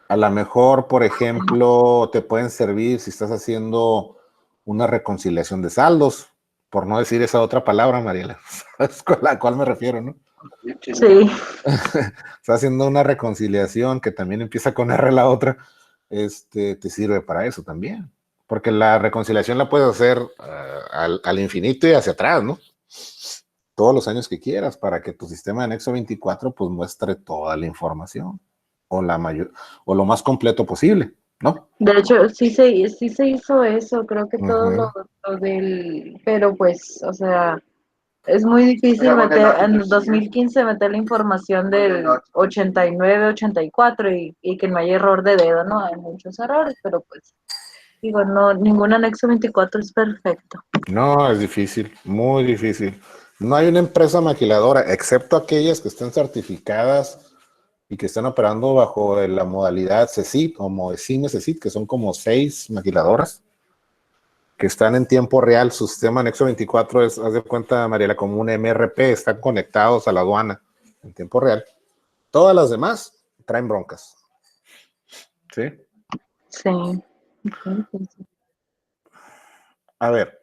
A lo mejor, por ejemplo, te pueden servir si estás haciendo una reconciliación de saldos, por no decir esa otra palabra, Mariela, ¿sabes a la cual me refiero, no? Sí. Estás haciendo una reconciliación que también empieza con R la otra, te sirve para eso también, porque la reconciliación la puedes hacer al infinito y hacia atrás, ¿no? todos los años que quieras para que tu sistema de anexo 24 pues muestre toda la información o lo más completo posible, ¿no? De hecho, sí se hizo eso, creo que todo lo del, pero pues, o sea, es muy difícil meter, en 2015 meter la información del 89, 84 y que no hay error de dedo, ¿no? Hay muchos errores, pero pues, digo, no, ningún anexo 24 es perfecto. No, es difícil, muy difícil. No hay una empresa maquiladora, excepto aquellas que estén certificadas y que están operando bajo la modalidad CECIT o Moecine CECIT, que son como 6 maquiladoras que están en tiempo real. Su sistema anexo 24 es, haz de cuenta, Mariela, como un MRP, están conectados a la aduana en tiempo real. Todas las demás traen broncas. ¿Sí? Sí. A ver,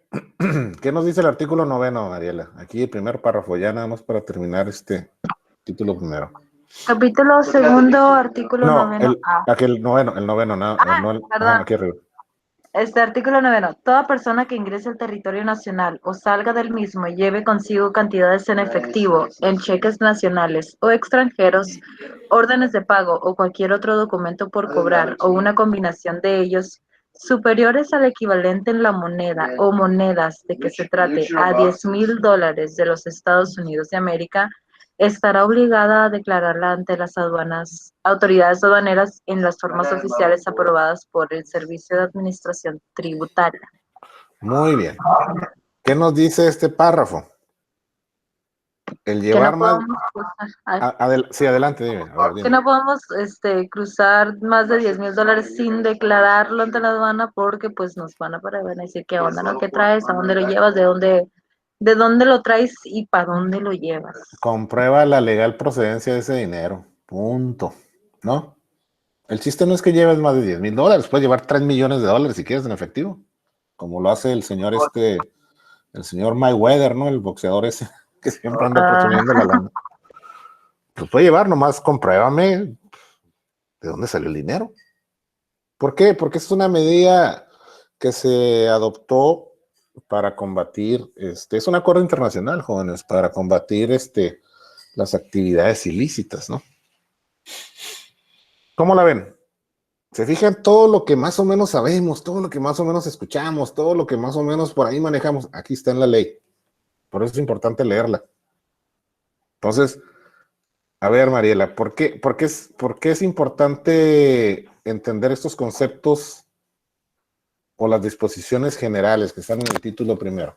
¿qué nos dice el artículo 9, Mariela? Aquí el primer párrafo, ya nada más para terminar este título primero. Capítulo segundo, artículo noveno. El noveno, Perdón. aquí arriba. Este artículo noveno. Toda persona que ingrese al territorio nacional o salga del mismo y lleve consigo cantidades en efectivo, en cheques nacionales o extranjeros, órdenes de pago o cualquier otro documento por cobrar o una combinación de ellos superiores al equivalente en la moneda o monedas de que se trate a $10,000 de los Estados Unidos de América, estará obligada a declararla ante las autoridades aduaneras en las formas oficiales aprobadas por el Servicio de Administración Tributaria. Muy bien. ¿Qué nos dice este párrafo? El llevar más... Sí, adelante, dime. Que no podemos cruzar más de $10,000 sin declararlo ante la aduana porque pues nos van a parar, van a decir qué onda, ¿no? ¿Qué traes? ¿A dónde lo llevas? ¿De dónde lo traes y para dónde lo llevas? Comprueba la legal procedencia de ese dinero. Punto. ¿No? El chiste no es que lleves más de $10,000. Puedes llevar $3 millones si quieres en efectivo. Como lo hace el señor el señor Mayweather, ¿no? El boxeador ese que siempre anda presumiendo la lana. Pues puede llevar, nomás compruébame de dónde salió el dinero. ¿Por qué? Porque es una medida que se adoptó para combatir, es un acuerdo internacional, jóvenes, para combatir las actividades ilícitas, ¿no? ¿Cómo la ven? Se fijan todo lo que más o menos sabemos, todo lo que más o menos escuchamos, todo lo que más o menos por ahí manejamos, aquí está en la ley. Por eso es importante leerla. Entonces, a ver, Mariela, ¿por qué es importante entender estos conceptos o las disposiciones generales que están en el título primero?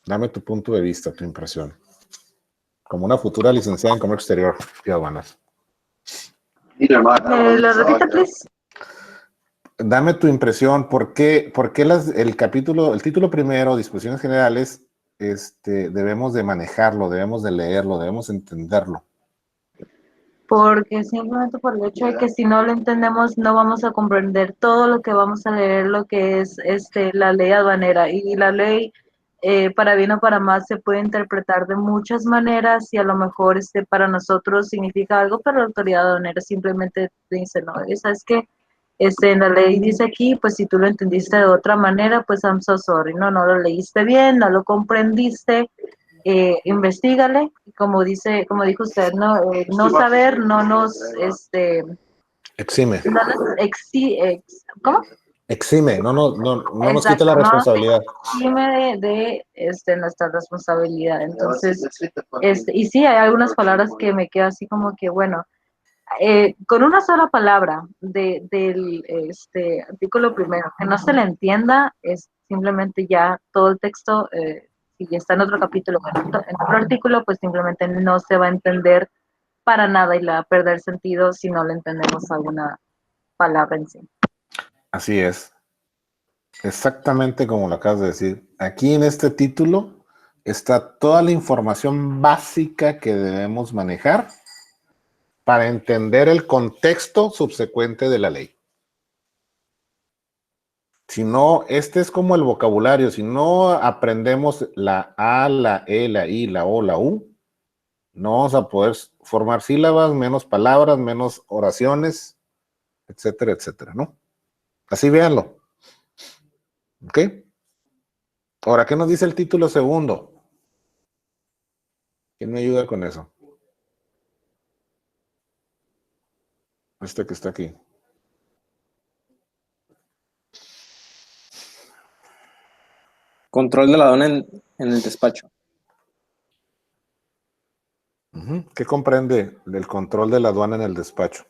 Dame tu punto de vista, tu impresión. Como una futura licenciada en Comercio Exterior y Aduanas. ¿Lo repite, please? Dame tu impresión, ¿por qué el título primero, disposiciones generales, debemos de manejarlo, debemos de leerlo, debemos entenderlo? Porque simplemente por el hecho de que si no lo entendemos no vamos a comprender todo lo que vamos a leer, lo que es la ley aduanera. Y la ley, para bien o para mal, se puede interpretar de muchas maneras y a lo mejor para nosotros significa algo, pero la autoridad aduanera simplemente dice, no, ¿sabes qué? En la ley dice aquí, pues si tú lo entendiste de otra manera, pues I'm so sorry, no lo leíste bien, no lo comprendiste, investígale, como dijo usted, no saber no nos, exime. No nos ¿cómo? Exime, no nos quite la responsabilidad. Exime de nuestra responsabilidad. Entonces, y sí, hay algunas palabras que me quedo así como que, bueno, con una sola palabra del artículo primero, que no se le entienda, es simplemente ya todo el texto, si ya está en otro capítulo, en otro artículo, pues simplemente no se va a entender para nada y le va a perder sentido si no le entendemos alguna palabra en sí. Así es. Exactamente como lo acabas de decir. Aquí en este título está toda la información básica que debemos manejar para entender el contexto subsecuente de la ley. Si no, es como el vocabulario. Si no aprendemos la A, la E, la I, la O, la U, no vamos a poder formar sílabas, menos palabras, menos oraciones, etcétera, etcétera, ¿no? Así véanlo. ¿Ok? Ahora, ¿qué nos dice el título segundo? ¿Quién me ayuda con eso? Este que está aquí. Control de la aduana en el despacho. ¿Qué comprende del control de la aduana en el despacho?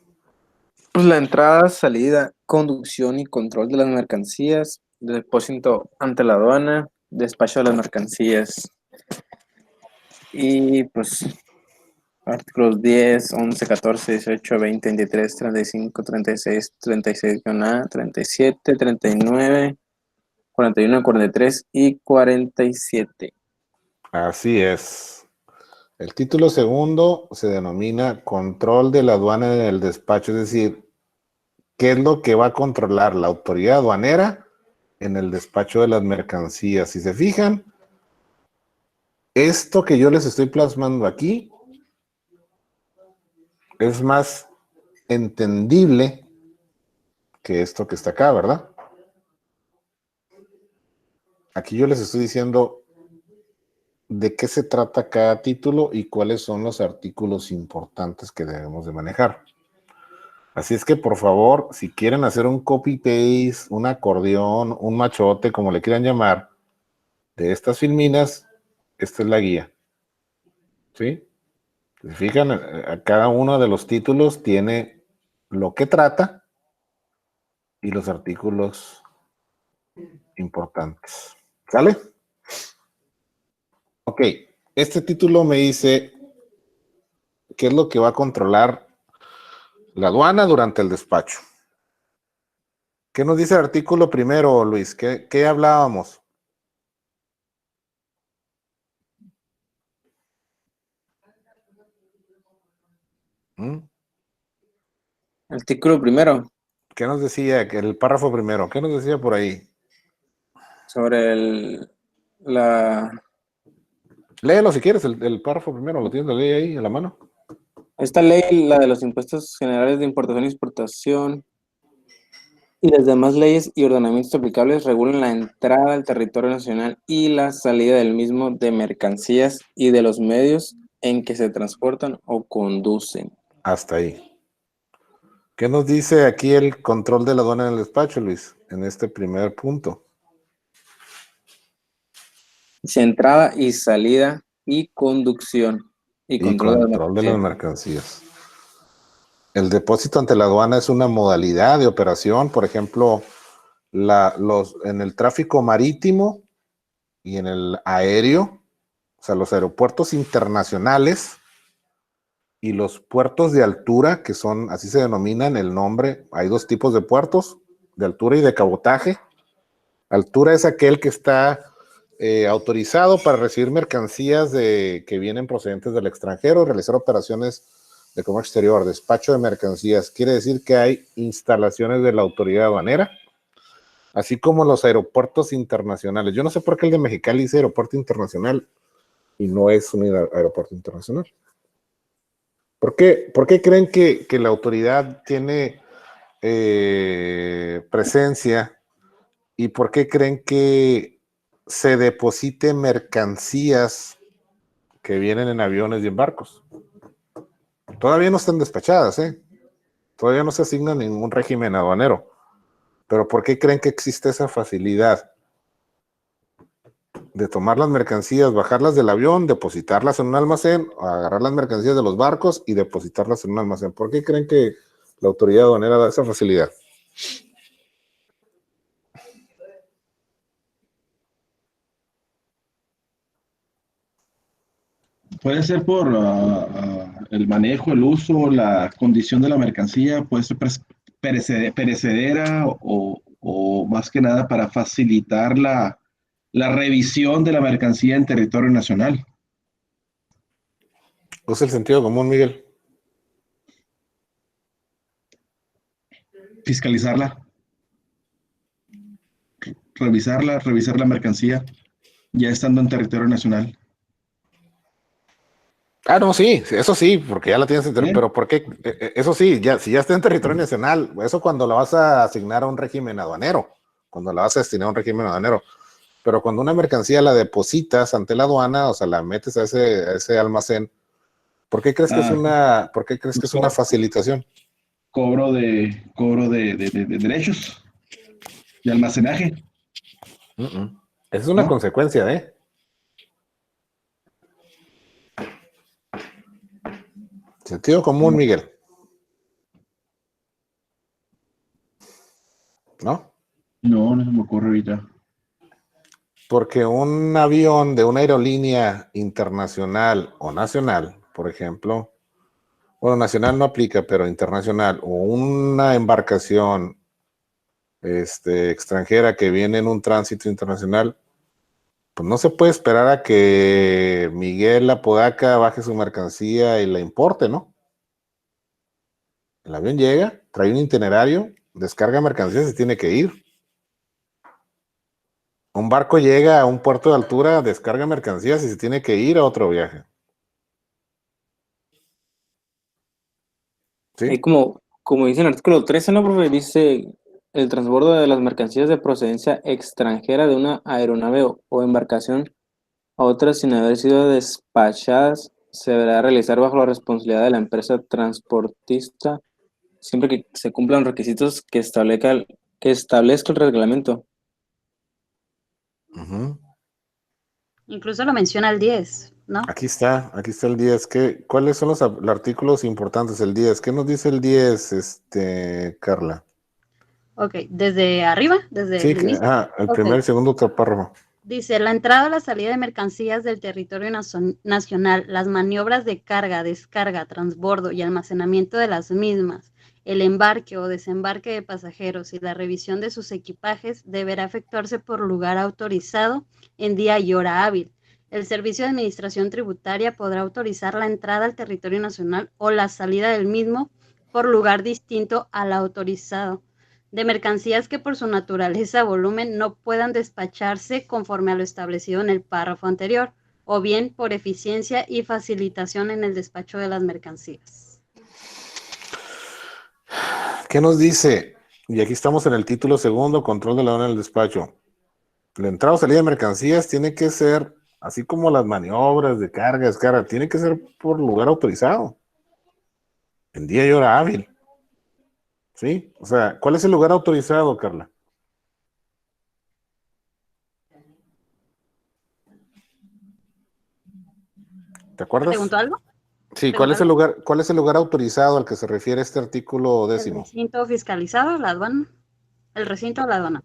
Pues la entrada, salida, conducción y control de las mercancías, depósito ante la aduana, despacho de las mercancías. Y pues artículos 10, 11, 14, 18, 20, 23, 35, 36, 36-A, 37, 39, 41, 43 y 47. Así es. El título segundo se denomina control de la aduana en el despacho, es decir, ¿qué es lo que va a controlar la autoridad aduanera en el despacho de las mercancías? Si se fijan, esto que yo les estoy plasmando aquí es más entendible que esto que está acá, ¿verdad? Aquí yo les estoy diciendo de qué se trata cada título y cuáles son los artículos importantes que debemos de manejar. Así es que, por favor, si quieren hacer un copy-paste, un acordeón, un machote, como le quieran llamar, de estas filminas, esta es la guía. ¿Sí? Si se fijan, a cada uno de los títulos tiene lo que trata y los artículos importantes. ¿Sale? Ok, este título me dice qué es lo que va a controlar la aduana durante el despacho. ¿Qué nos dice el artículo primero, Luis? ¿Qué hablábamos? Artículo primero. ¿Qué nos decía? El párrafo primero. ¿Qué nos decía por ahí? Sobre Léelo si quieres, el párrafo primero. ¿Lo tienes la ley ahí a la mano? Esta ley, la de los impuestos generales de importación y exportación, y las demás leyes y ordenamientos aplicables regulan la entrada al territorio nacional y la salida del mismo de mercancías y de los medios en que se transportan o conducen. Hasta ahí. ¿Qué nos dice aquí el control de la aduana en el despacho, Luis? En este primer punto. Dice entrada y salida y conducción. Y control de las mercancías. El depósito ante la aduana es una modalidad de operación, por ejemplo, en el tráfico marítimo y en el aéreo, o sea, los aeropuertos internacionales y los puertos de altura, que son, así se denominan el nombre, hay dos tipos de puertos, de altura y de cabotaje. Altura es aquel que está autorizado para recibir mercancías que vienen procedentes del extranjero, realizar operaciones de comercio exterior, despacho de mercancías. Quiere decir que hay instalaciones de la autoridad aduanera, así como los aeropuertos internacionales. Yo no sé por qué el de Mexicali dice aeropuerto internacional y no es un aeropuerto internacional. ¿Por qué creen que la autoridad tiene presencia y por qué creen que se deposite mercancías que vienen en aviones y en barcos? Todavía no están despachadas, todavía no se asigna ningún régimen aduanero. Pero ¿por qué creen que existe esa facilidad de tomar las mercancías, bajarlas del avión, depositarlas en un almacén, agarrar las mercancías de los barcos y depositarlas en un almacén? ¿Por qué creen que la autoridad aduanera da esa facilidad? Puede ser por el manejo, el uso, la condición de la mercancía, puede ser perecedera o más que nada para facilitar la revisión de la mercancía en territorio nacional. Usa el sentido común, Miguel. Fiscalizarla. Revisar la mercancía ya estando en territorio nacional. Ah, no, sí, eso sí, porque ya la tienes en territorio, pero ¿por qué? Eso sí, si ya está en territorio nacional, eso cuando la vas a asignar a un régimen aduanero, cuando la vas a destinar a un régimen aduanero. Pero cuando una mercancía la depositas ante la aduana, o sea, la metes a ese almacén, ¿por qué crees que es una facilitación? Cobro de derechos de almacenaje. Esa es una consecuencia, ¿eh? Sentido común, Miguel. ¿No? No se me ocurre ahorita. Porque un avión de una aerolínea internacional o nacional, por ejemplo, bueno, nacional no aplica, pero internacional, o una embarcación extranjera que viene en un tránsito internacional, pues no se puede esperar a que Miguel Apodaca baje su mercancía y la importe, ¿no? El avión llega, trae un itinerario, descarga mercancías y se tiene que ir. Un barco llega a un puerto de altura, descarga mercancías y se tiene que ir a otro viaje. ¿Sí? Y como dice en el artículo 13, ¿no, profe? Dice, el transbordo de las mercancías de procedencia extranjera de una aeronave o embarcación a otra sin haber sido despachadas se deberá realizar bajo la responsabilidad de la empresa transportista siempre que se cumplan los requisitos que establezca el reglamento. Incluso lo menciona el 10, ¿no? Aquí está el 10. ¿Cuáles son los artículos importantes? El 10. ¿Qué nos dice el 10, Carla? Ok, desde arriba, desde Sí, el inicio. el Ok. primer y segundo párrafo. Dice, la entrada o la salida de mercancías del territorio nacional, las maniobras de carga, descarga, transbordo y almacenamiento de las mismas, el embarque o desembarque de pasajeros y la revisión de sus equipajes deberá efectuarse por lugar autorizado en día y hora hábil. El Servicio de Administración Tributaria podrá autorizar la entrada al territorio nacional o la salida del mismo por lugar distinto al autorizado, de mercancías que por su naturaleza o volumen no puedan despacharse conforme a lo establecido en el párrafo anterior, o bien por eficiencia y facilitación en el despacho de las mercancías. ¿Qué nos dice? Y aquí estamos en el título segundo, control de la aduana en el despacho. La entrada o salida de mercancías tiene que ser, así como las maniobras de carga, descarga, tiene que ser por lugar autorizado, en día y hora hábil. ¿Sí? O sea, ¿cuál es el lugar autorizado, Carla? ¿Te acuerdas? ¿Preguntó algo? Sí, ¿cuál es el lugar autorizado al que se refiere este artículo 10? El recinto fiscalizado, la aduana. El recinto o la aduana.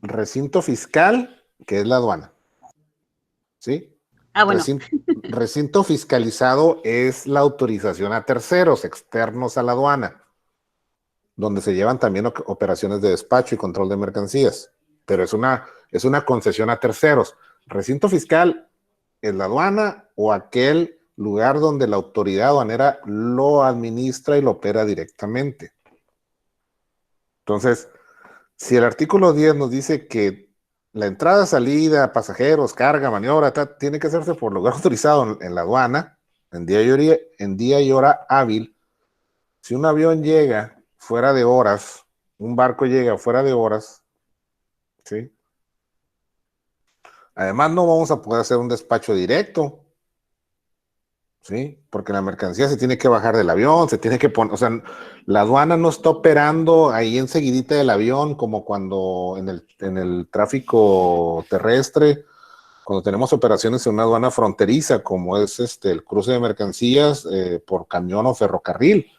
Recinto fiscal, que es la aduana. ¿Sí? Ah, bueno. Recinto fiscalizado es la autorización a terceros externos a la aduana, donde se llevan también operaciones de despacho y control de mercancías, pero es una concesión a terceros. Recinto fiscal es la aduana o aquel lugar donde la autoridad aduanera lo administra y lo opera directamente. Entonces, si el artículo 10 nos dice que la entrada, salida, pasajeros, carga, maniobra, tiene que hacerse por lugar autorizado en la aduana, en día y hora hábil, si un avión llega fuera de horas, un barco llega fuera de horas, ¿sí? Además, no vamos a poder hacer un despacho directo, ¿sí? Porque la mercancía se tiene que bajar del avión, se tiene que poner, o sea, la aduana no está operando ahí enseguidita del avión como cuando en el tráfico terrestre, cuando tenemos operaciones en una aduana fronteriza, como es el cruce de mercancías por camión o ferrocarril.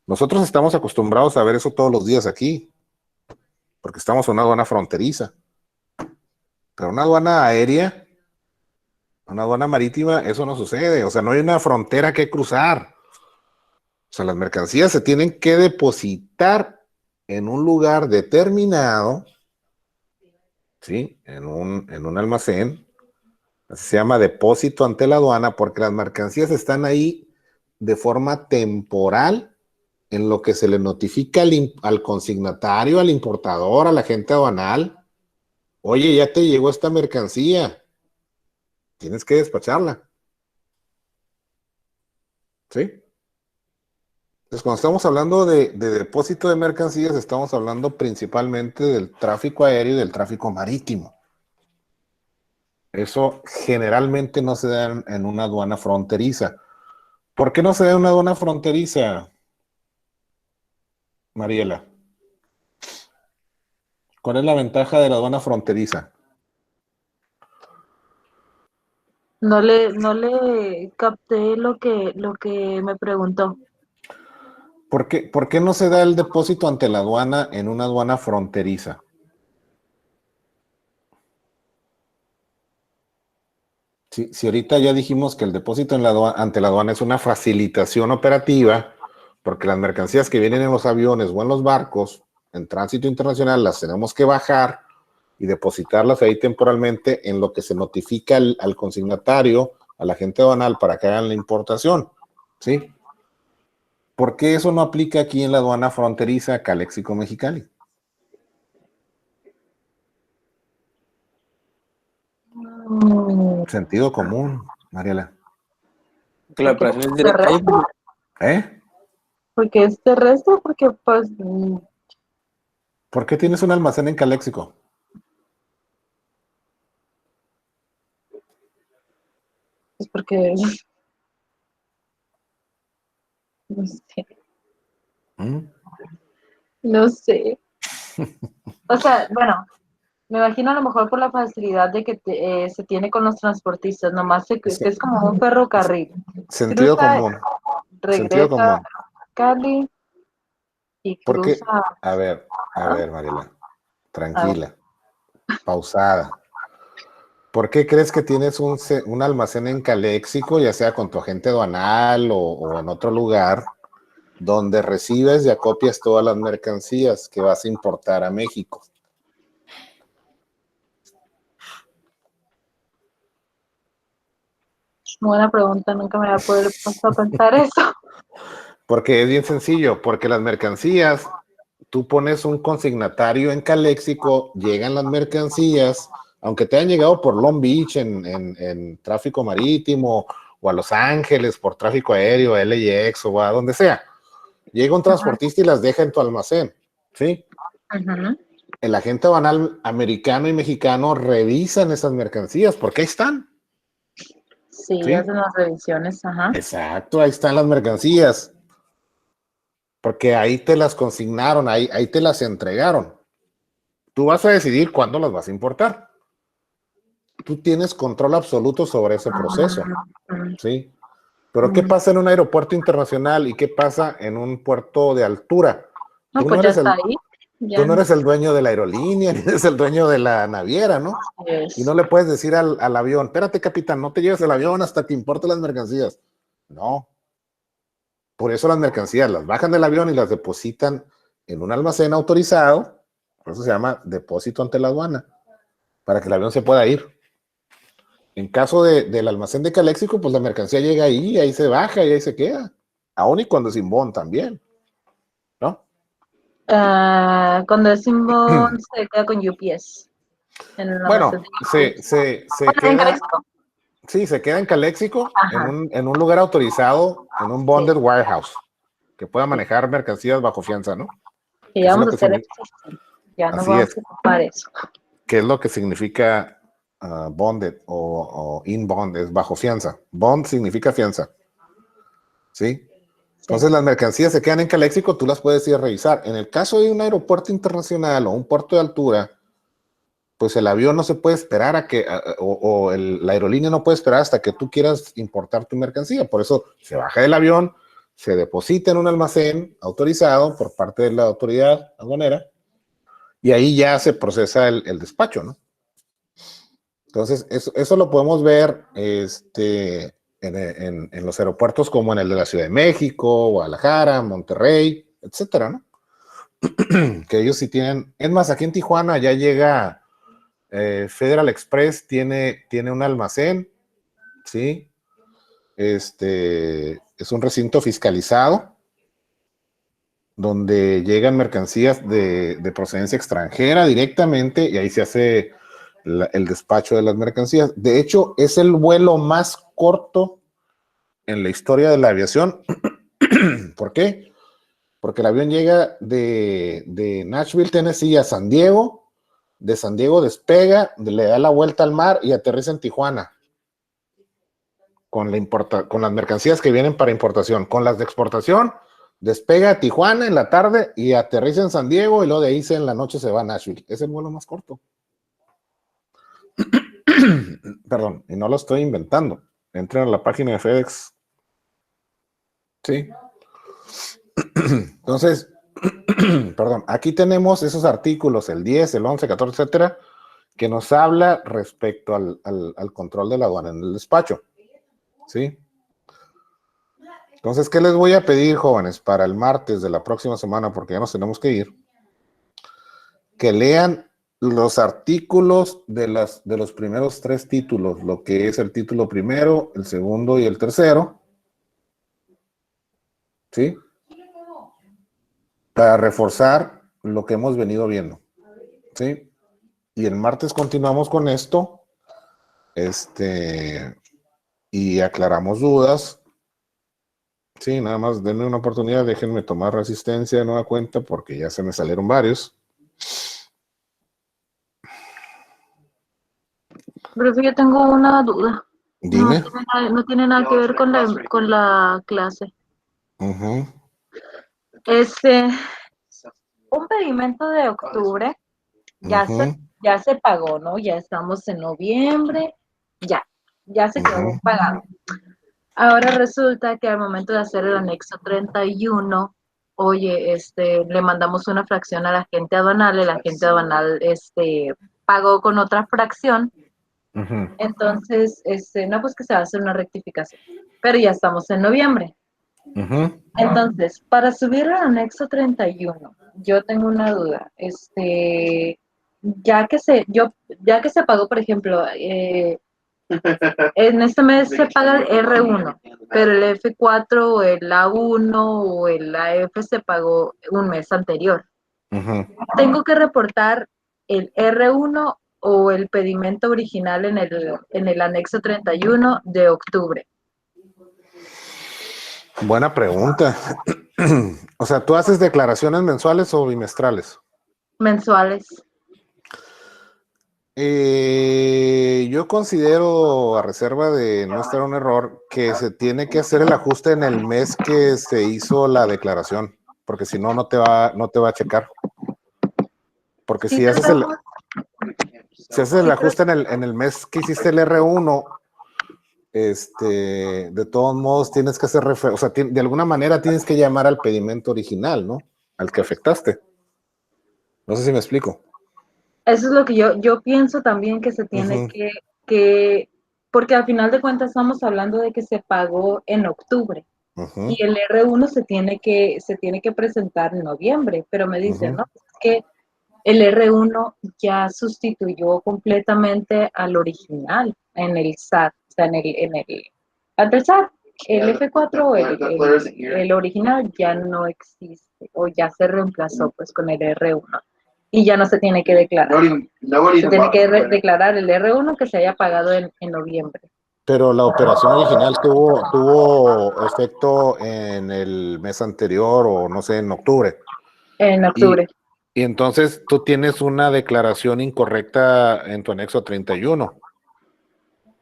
Nosotros estamos acostumbrados a ver eso todos los días aquí, porque estamos en una aduana fronteriza. Pero una aduana aérea, una aduana marítima, eso no sucede. O sea, no hay una frontera que cruzar. O sea, las mercancías se tienen que depositar en un lugar determinado, ¿sí? En un almacén. Así se llama depósito ante la aduana, porque las mercancías están ahí de forma temporal, en lo que se le notifica al consignatario, al importador, al agente aduanal. Oye, ya te llegó esta mercancía. Tienes que despacharla. ¿Sí? Entonces, cuando estamos hablando de depósito de mercancías, estamos hablando principalmente del tráfico aéreo y del tráfico marítimo. Eso generalmente no se da en una aduana fronteriza. ¿Por qué no se da en una aduana fronteriza, Mariela? ¿Cuál es la ventaja de la aduana fronteriza? No le capté lo que me preguntó. ¿Por qué no se da el depósito ante la aduana en una aduana fronteriza? Si ahorita ya dijimos que el depósito ante la aduana es una facilitación operativa, porque las mercancías que vienen en los aviones o en los barcos en tránsito internacional las tenemos que bajar y depositarlas ahí temporalmente en lo que se notifica al consignatario, al agente aduanal para que hagan la importación, ¿sí? ¿Por qué eso no aplica aquí en la aduana fronteriza Calexico-Mexicali? Sentido común, Mariela. Que la operación es directa ahí. ¿Eh? Porque es terrestre, porque pues... ¿Por qué tienes un almacén en Calexico? Es porque... No sé. No sé. O sea, bueno, me imagino a lo mejor por la facilidad de que se tiene con los transportistas, nomás que es como un ferrocarril. Sentido Cruza, común. Sentido regresa común. a Cali y Porque, cruza. a ver, Mariela, tranquila, pausada. ¿Por qué crees que tienes un almacén en Calexico, ya sea con tu agente aduanal o en otro lugar, donde recibes y acopias todas las mercancías que vas a importar a México? Buena pregunta, nunca me había puesto a pensar eso. Porque es bien sencillo, porque las mercancías, tú pones un consignatario en Calexico, llegan las mercancías, aunque te hayan llegado por Long Beach en tráfico marítimo, o a Los Ángeles por tráfico aéreo, LAX o a donde sea. Llega un transportista y las deja en tu almacén, ¿sí? El agente aduanal americano y mexicano revisan esas mercancías, porque ahí están. Sí, hacen las revisiones, ajá. Exacto, ahí están las mercancías. Porque ahí te las consignaron, ahí te las entregaron. Tú vas a decidir cuándo las vas a importar. Tú tienes control absoluto sobre ese proceso, ¿sí? Pero ¿qué pasa en un aeropuerto internacional y qué pasa en un puerto de altura? No, Tú pues no ya eres está ahí. tú no eres el dueño de la aerolínea, ni eres el dueño de la naviera, ¿no? Y no le puedes decir al avión, espérate, capitán, no te lleves el avión hasta que importe las mercancías. No. Por eso las mercancías las bajan del avión y las depositan en un almacén autorizado, por eso se llama depósito ante la aduana, para que el avión se pueda ir. En caso del almacén de Calexico, pues la mercancía llega ahí se baja y ahí se queda. Aún y cuando es inbound también, ¿no? Cuando es inbound se queda con UPS. Bueno, se queda... Sí, se queda en Calexico, en un lugar autorizado, en un bonded warehouse, que pueda manejar mercancías bajo fianza, ¿no? Y ya vamos a hacer eso. Ya no vamos a ocupar eso. ¿Qué es lo que significa bonded o in-bond? Es bajo fianza. Bond significa fianza. ¿Sí? Entonces las mercancías se quedan en Calexico, tú las puedes ir a revisar. En el caso de un aeropuerto internacional o un puerto de altura, pues el avión no se puede esperar a que, la aerolínea no puede esperar hasta que tú quieras importar tu mercancía. Por eso se baja del avión, se deposita en un almacén autorizado por parte de la autoridad aduanera y ahí ya se procesa el despacho, ¿no? Entonces, eso lo podemos ver en los aeropuertos como en el de la Ciudad de México, Guadalajara, Monterrey, etcétera, ¿no? Que ellos sí tienen. Es más, aquí en Tijuana ya llega... Federal Express tiene un almacén, ¿sí? Es un recinto fiscalizado donde llegan mercancías de procedencia extranjera directamente y ahí se hace el despacho de las mercancías. De hecho, es el vuelo más corto en la historia de la aviación. ¿Por qué? Porque el avión llega de Nashville, Tennessee a San Diego de San Diego despega, le da la vuelta al mar y aterriza en Tijuana con las mercancías que vienen para importación. Con las de exportación, despega a Tijuana en la tarde y aterriza en San Diego y luego de ahí en la noche se va a Nashville. Es el vuelo más corto. Perdón, y no lo estoy inventando. Entren a la página de FedEx. Sí. Entonces, perdón, aquí tenemos esos artículos, el 10, el 11, 14, etcétera, que nos habla respecto al control de la aduana en el despacho. ¿Sí? Entonces, ¿qué les voy a pedir, jóvenes, para el martes de la próxima semana, porque ya nos tenemos que ir? Que lean los artículos de los primeros 3 títulos, lo que es el título primero, el segundo y el tercero. ¿Sí? Para reforzar lo que hemos venido viendo. ¿Sí? Y el martes continuamos con esto. Y aclaramos dudas. Sí, nada más denme una oportunidad, déjenme tomar resistencia de nueva cuenta porque ya se me salieron varios. Profe, yo tengo una duda. Dime. No tiene nada que ver con la clase. Uh-huh. Un pedimento de octubre ya se pagó, ¿no? Ya estamos en noviembre, ya se quedó pagado. Ahora resulta que al momento de hacer el anexo 31, oye, le mandamos una fracción a la agente aduanal, el agente aduanal pagó con otra fracción. Entonces, no, pues que se va a hacer una rectificación, pero ya estamos en noviembre. Entonces, para subir el anexo 31, yo tengo una duda. Ya que se pagó, por ejemplo, en este mes se paga el R1, pero el F4 o el A1 o el AF se pagó un mes anterior. Tengo que reportar el R1 o el pedimento original en el anexo 31 de octubre. Buena pregunta. O sea, ¿tú haces declaraciones mensuales o bimestrales? Mensuales. Yo considero, a reserva de no estar un error, que se tiene que hacer el ajuste en el mes que se hizo la declaración, porque si no, no te va a checar. Porque si haces el ajuste en el mes que hiciste el R1, de todos modos tienes que hacer o sea, de alguna manera tienes que llamar al pedimento original, ¿no? Al que afectaste. No sé si me explico. Eso es lo que yo pienso también que se tiene que, porque al final de cuentas estamos hablando de que se pagó en octubre y el R1 se tiene que presentar en noviembre, pero me dicen, no, es que el R1 ya sustituyó completamente al original en el SAT, o sea, ante el SAT, el F4, el original ya no existe o ya se reemplazó pues con el R1. Y ya no se tiene que declarar. Se tiene que declarar el R1 que se haya pagado en noviembre. Pero la operación original tuvo efecto en el mes anterior o no sé, en octubre. En octubre. Y entonces tú tienes una declaración incorrecta en tu anexo 31.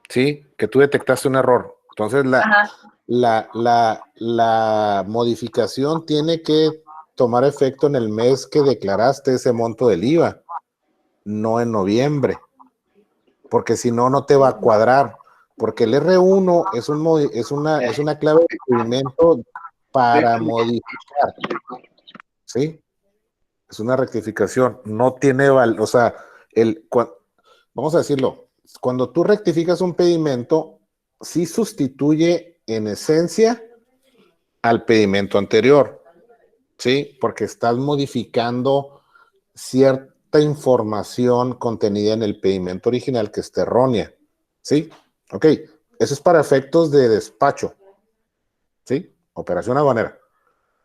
¿Sí? Que tú detectaste un error. Entonces la modificación tiene que tomar efecto en el mes que declaraste ese monto del IVA, no en noviembre, porque si no, no te va a cuadrar, porque el R1 es una clave de cumplimiento para modificar, ¿sí? Es una rectificación, no tiene o sea, vamos a decirlo, cuando tú rectificas un pedimento, sí sustituye en esencia al pedimento anterior. Sí, porque estás modificando cierta información contenida en el pedimento original que esté errónea. ¿Sí? Ok, eso es para efectos de despacho. ¿Sí? Operación aduanera.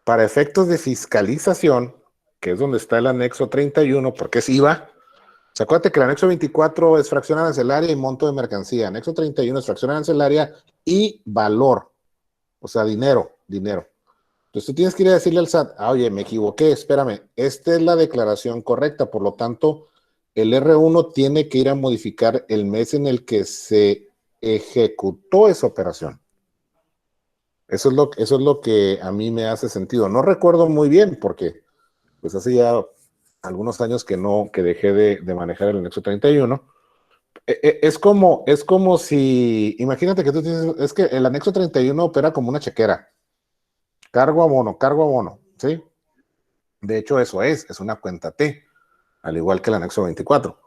Para efectos de fiscalización, que es donde está el anexo 31, porque es IVA. ¿Se acuerdan que el anexo 24 es fracción arancelaria y monto de mercancía? Anexo 31 es fracción arancelaria y valor. O sea, dinero. Entonces tú tienes que ir a decirle al SAT, oye, me equivoqué, espérame, esta es la declaración correcta, por lo tanto, el R1 tiene que ir a modificar el mes en el que se ejecutó esa operación. Eso es lo que a mí me hace sentido. No recuerdo muy bien porque pues hace ya algunos años que dejé de manejar el anexo 31. Es como si, imagínate que tú tienes, es que el anexo 31 opera como una chequera. Cargo abono, ¿sí? De hecho, eso es una cuenta T, al igual que el anexo 24.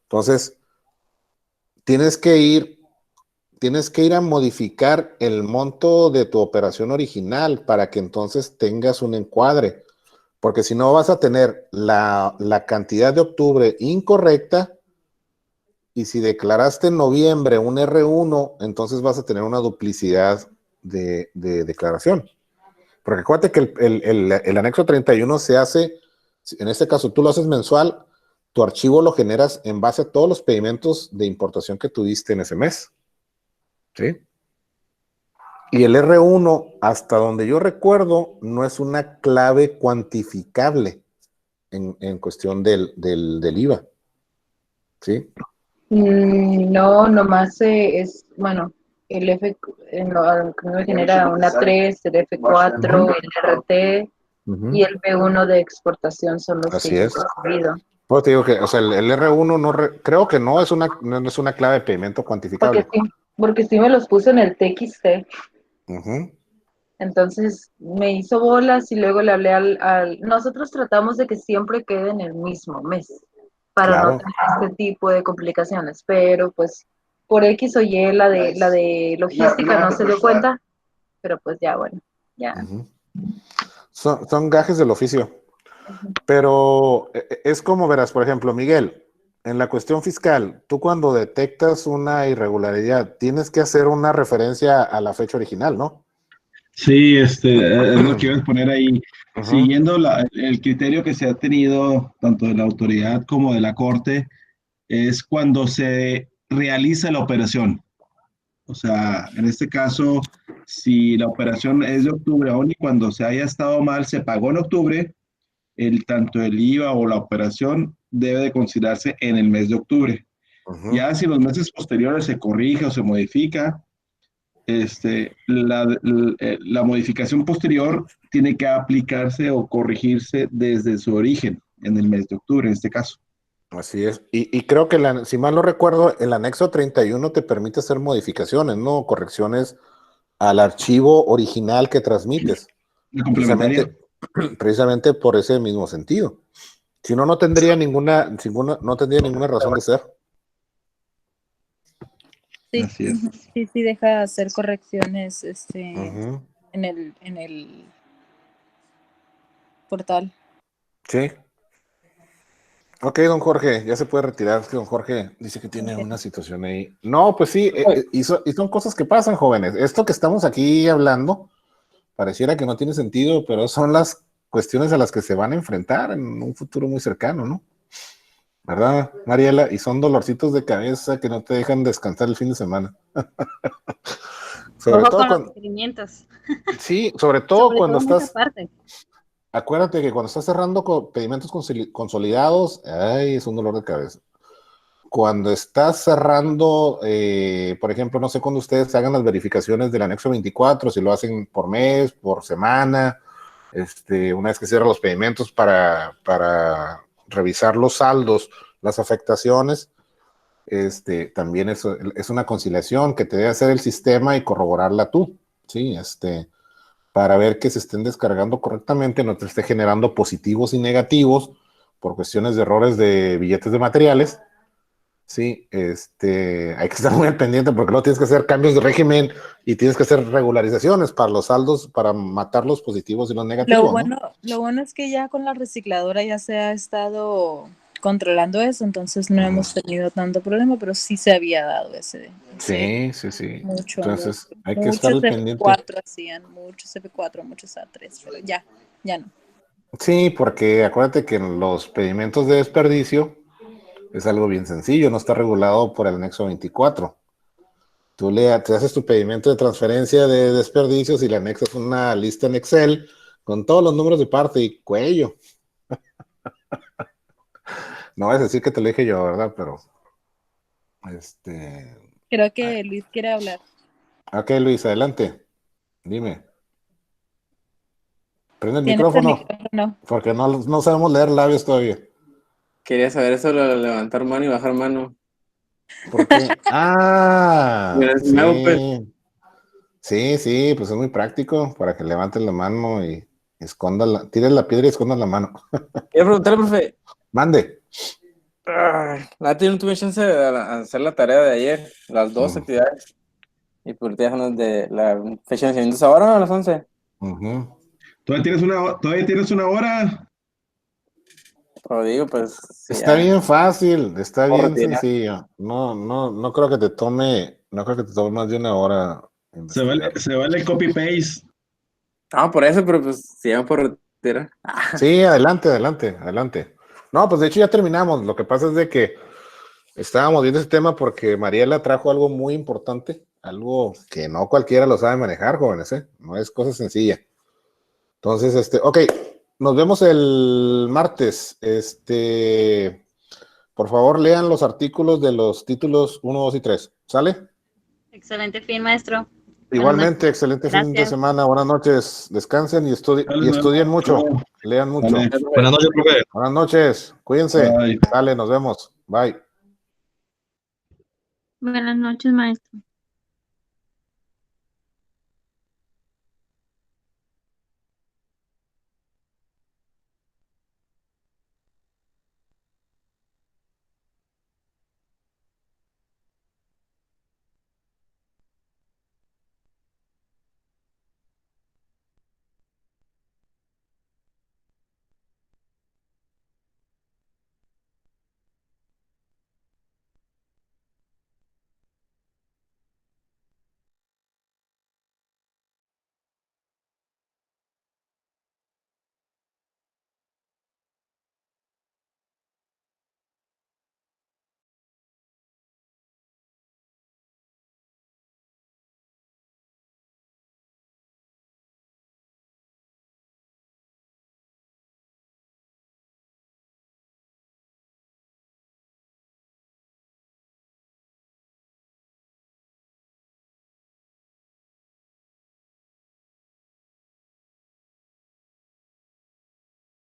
Entonces, tienes que ir a modificar el monto de tu operación original para que entonces tengas un encuadre, porque si no vas a tener la cantidad de octubre incorrecta, y si declaraste en noviembre un R1, entonces vas a tener una duplicidad de declaración. Porque acuérdate que el anexo 31 se hace, en este caso tú lo haces mensual, tu archivo lo generas en base a todos los pedimentos de importación que tuviste en ese mes. ¿Sí? Y el R1, hasta donde yo recuerdo, no es una clave cuantificable en cuestión del IVA. ¿Sí? No, nomás bueno, el F me genera una 3, el F4, el RT y el B1 de exportación son los Así que es. yo he recibido. Pues te digo que, o sea, el R1 creo que no es una clave de pedimento cuantificable. Porque sí me los puse en el TXT. Uh-huh. Entonces me hizo bolas y luego le hablé Nosotros tratamos de que siempre quede en el mismo mes para no tener este tipo de complicaciones, pero pues por X o Y la de logística no se dio cuenta, pero pues ya bueno, ya. Uh-huh. Son gajes del oficio. Pero es como verás, por ejemplo, Miguel, en la cuestión fiscal, tú cuando detectas una irregularidad, tienes que hacer una referencia a la fecha original, ¿no? Sí, es lo que iba a poner ahí. Siguiendo el criterio que se ha tenido tanto de la autoridad como de la corte, es cuando se realiza la operación. O sea, en este caso, si la operación es de octubre, aún y cuando se haya estado mal, se pagó en octubre, tanto el IVA o la operación debe de considerarse en el mes de octubre. Ya si los meses posteriores se corrige o se modifica, la modificación posterior tiene que aplicarse o corregirse desde su origen, en el mes de octubre, en este caso. Así es. Y creo que, si mal no recuerdo, el anexo 31 te permite hacer modificaciones, ¿no? Correcciones al archivo original que transmites. Precisamente por ese mismo sentido. Si no, no tendría ninguna razón de ser. Sí, deja hacer correcciones en el portal. Sí. Ok, don Jorge, ya se puede retirar. Es que don Jorge dice que tiene una situación ahí. No, pues sí, y son cosas que pasan, jóvenes. Esto que estamos aquí hablando, pareciera que no tiene sentido, pero son las cuestiones a las que se van a enfrentar en un futuro muy cercano, ¿no? ¿Verdad, Mariela? Y son dolorcitos de cabeza que no te dejan descansar el fin de semana. Sobre todo con los requerimientos. Sí, sobre todo cuando estás... Parte. Acuérdate que cuando estás cerrando pedimentos consolidados, es un dolor de cabeza. Cuando estás cerrando, por ejemplo, no sé cuándo ustedes hagan las verificaciones del anexo 24, si lo hacen por mes, por semana, una vez que cierran los pedimentos para revisar los saldos, las afectaciones, también es una conciliación que te debe hacer el sistema y corroborarla tú, ¿sí? Para ver que se estén descargando correctamente, no te esté generando positivos y negativos por cuestiones de errores de billetes de materiales. Sí, hay que estar muy al pendiente porque luego tienes que hacer cambios de régimen y tienes que hacer regularizaciones para los saldos, para matar los positivos y los negativos. Lo bueno es que ya con la recicladora ya se ha estado controlando eso, entonces no hemos tenido tanto problema, pero sí se había dado ese sí. Mucho. Entonces hay que muchos estar al pendiente. F4 hacían, muchos F4, muchos A3, pero ya no. Sí, porque acuérdate que en los pedimentos de desperdicio es algo bien sencillo, no está regulado por el anexo 24. Tú te haces tu pedimento de transferencia de desperdicios y le anexas una lista en Excel con todos los números de parte y cuello. No vas a decir que te lo dije yo, ¿verdad? Pero, Creo que Luis quiere hablar. Ok, Luis, adelante. Dime. Prende el ¿Tienes micrófono. el micrófono? Porque no sabemos leer labios todavía. Quería saber eso, lo de levantar mano y bajar mano. ¿Por qué? Mira, es nuevo, pues. Sí, pues es muy práctico para que levantes la mano y tires la piedra y escondas la mano. Quiero preguntarle, profe. Mande. La no tuve chance de hacer la tarea de ayer, las dos actividades. Y por dejarnos de la fecha de nacimiento. ¿Ahora o a las 11? ¿Todavía tienes una hora? Pero digo, pues. Está bien fácil, está bien rutina. sencillo. No creo que te tome más de una hora. Se vale copy-paste. Por eso, pero pues si llaman por retirar. Sí, adelante. No, pues de hecho ya terminamos. Lo que pasa es de que estábamos viendo ese tema porque Mariela trajo algo muy importante, algo que no cualquiera lo sabe manejar, jóvenes, ¿eh? No es cosa sencilla. Entonces, ok, nos vemos el martes. Por favor, lean los artículos de los títulos 1, 2 y 3. ¿Sale? Excelente fin, maestro. Igualmente, excelente fin de semana. Buenas noches. Descansen y estudien mucho. Lean mucho. Buenas noches, profe. Buenas noches. Cuídense. Dale, nos vemos. Bye. Buenas noches, maestro.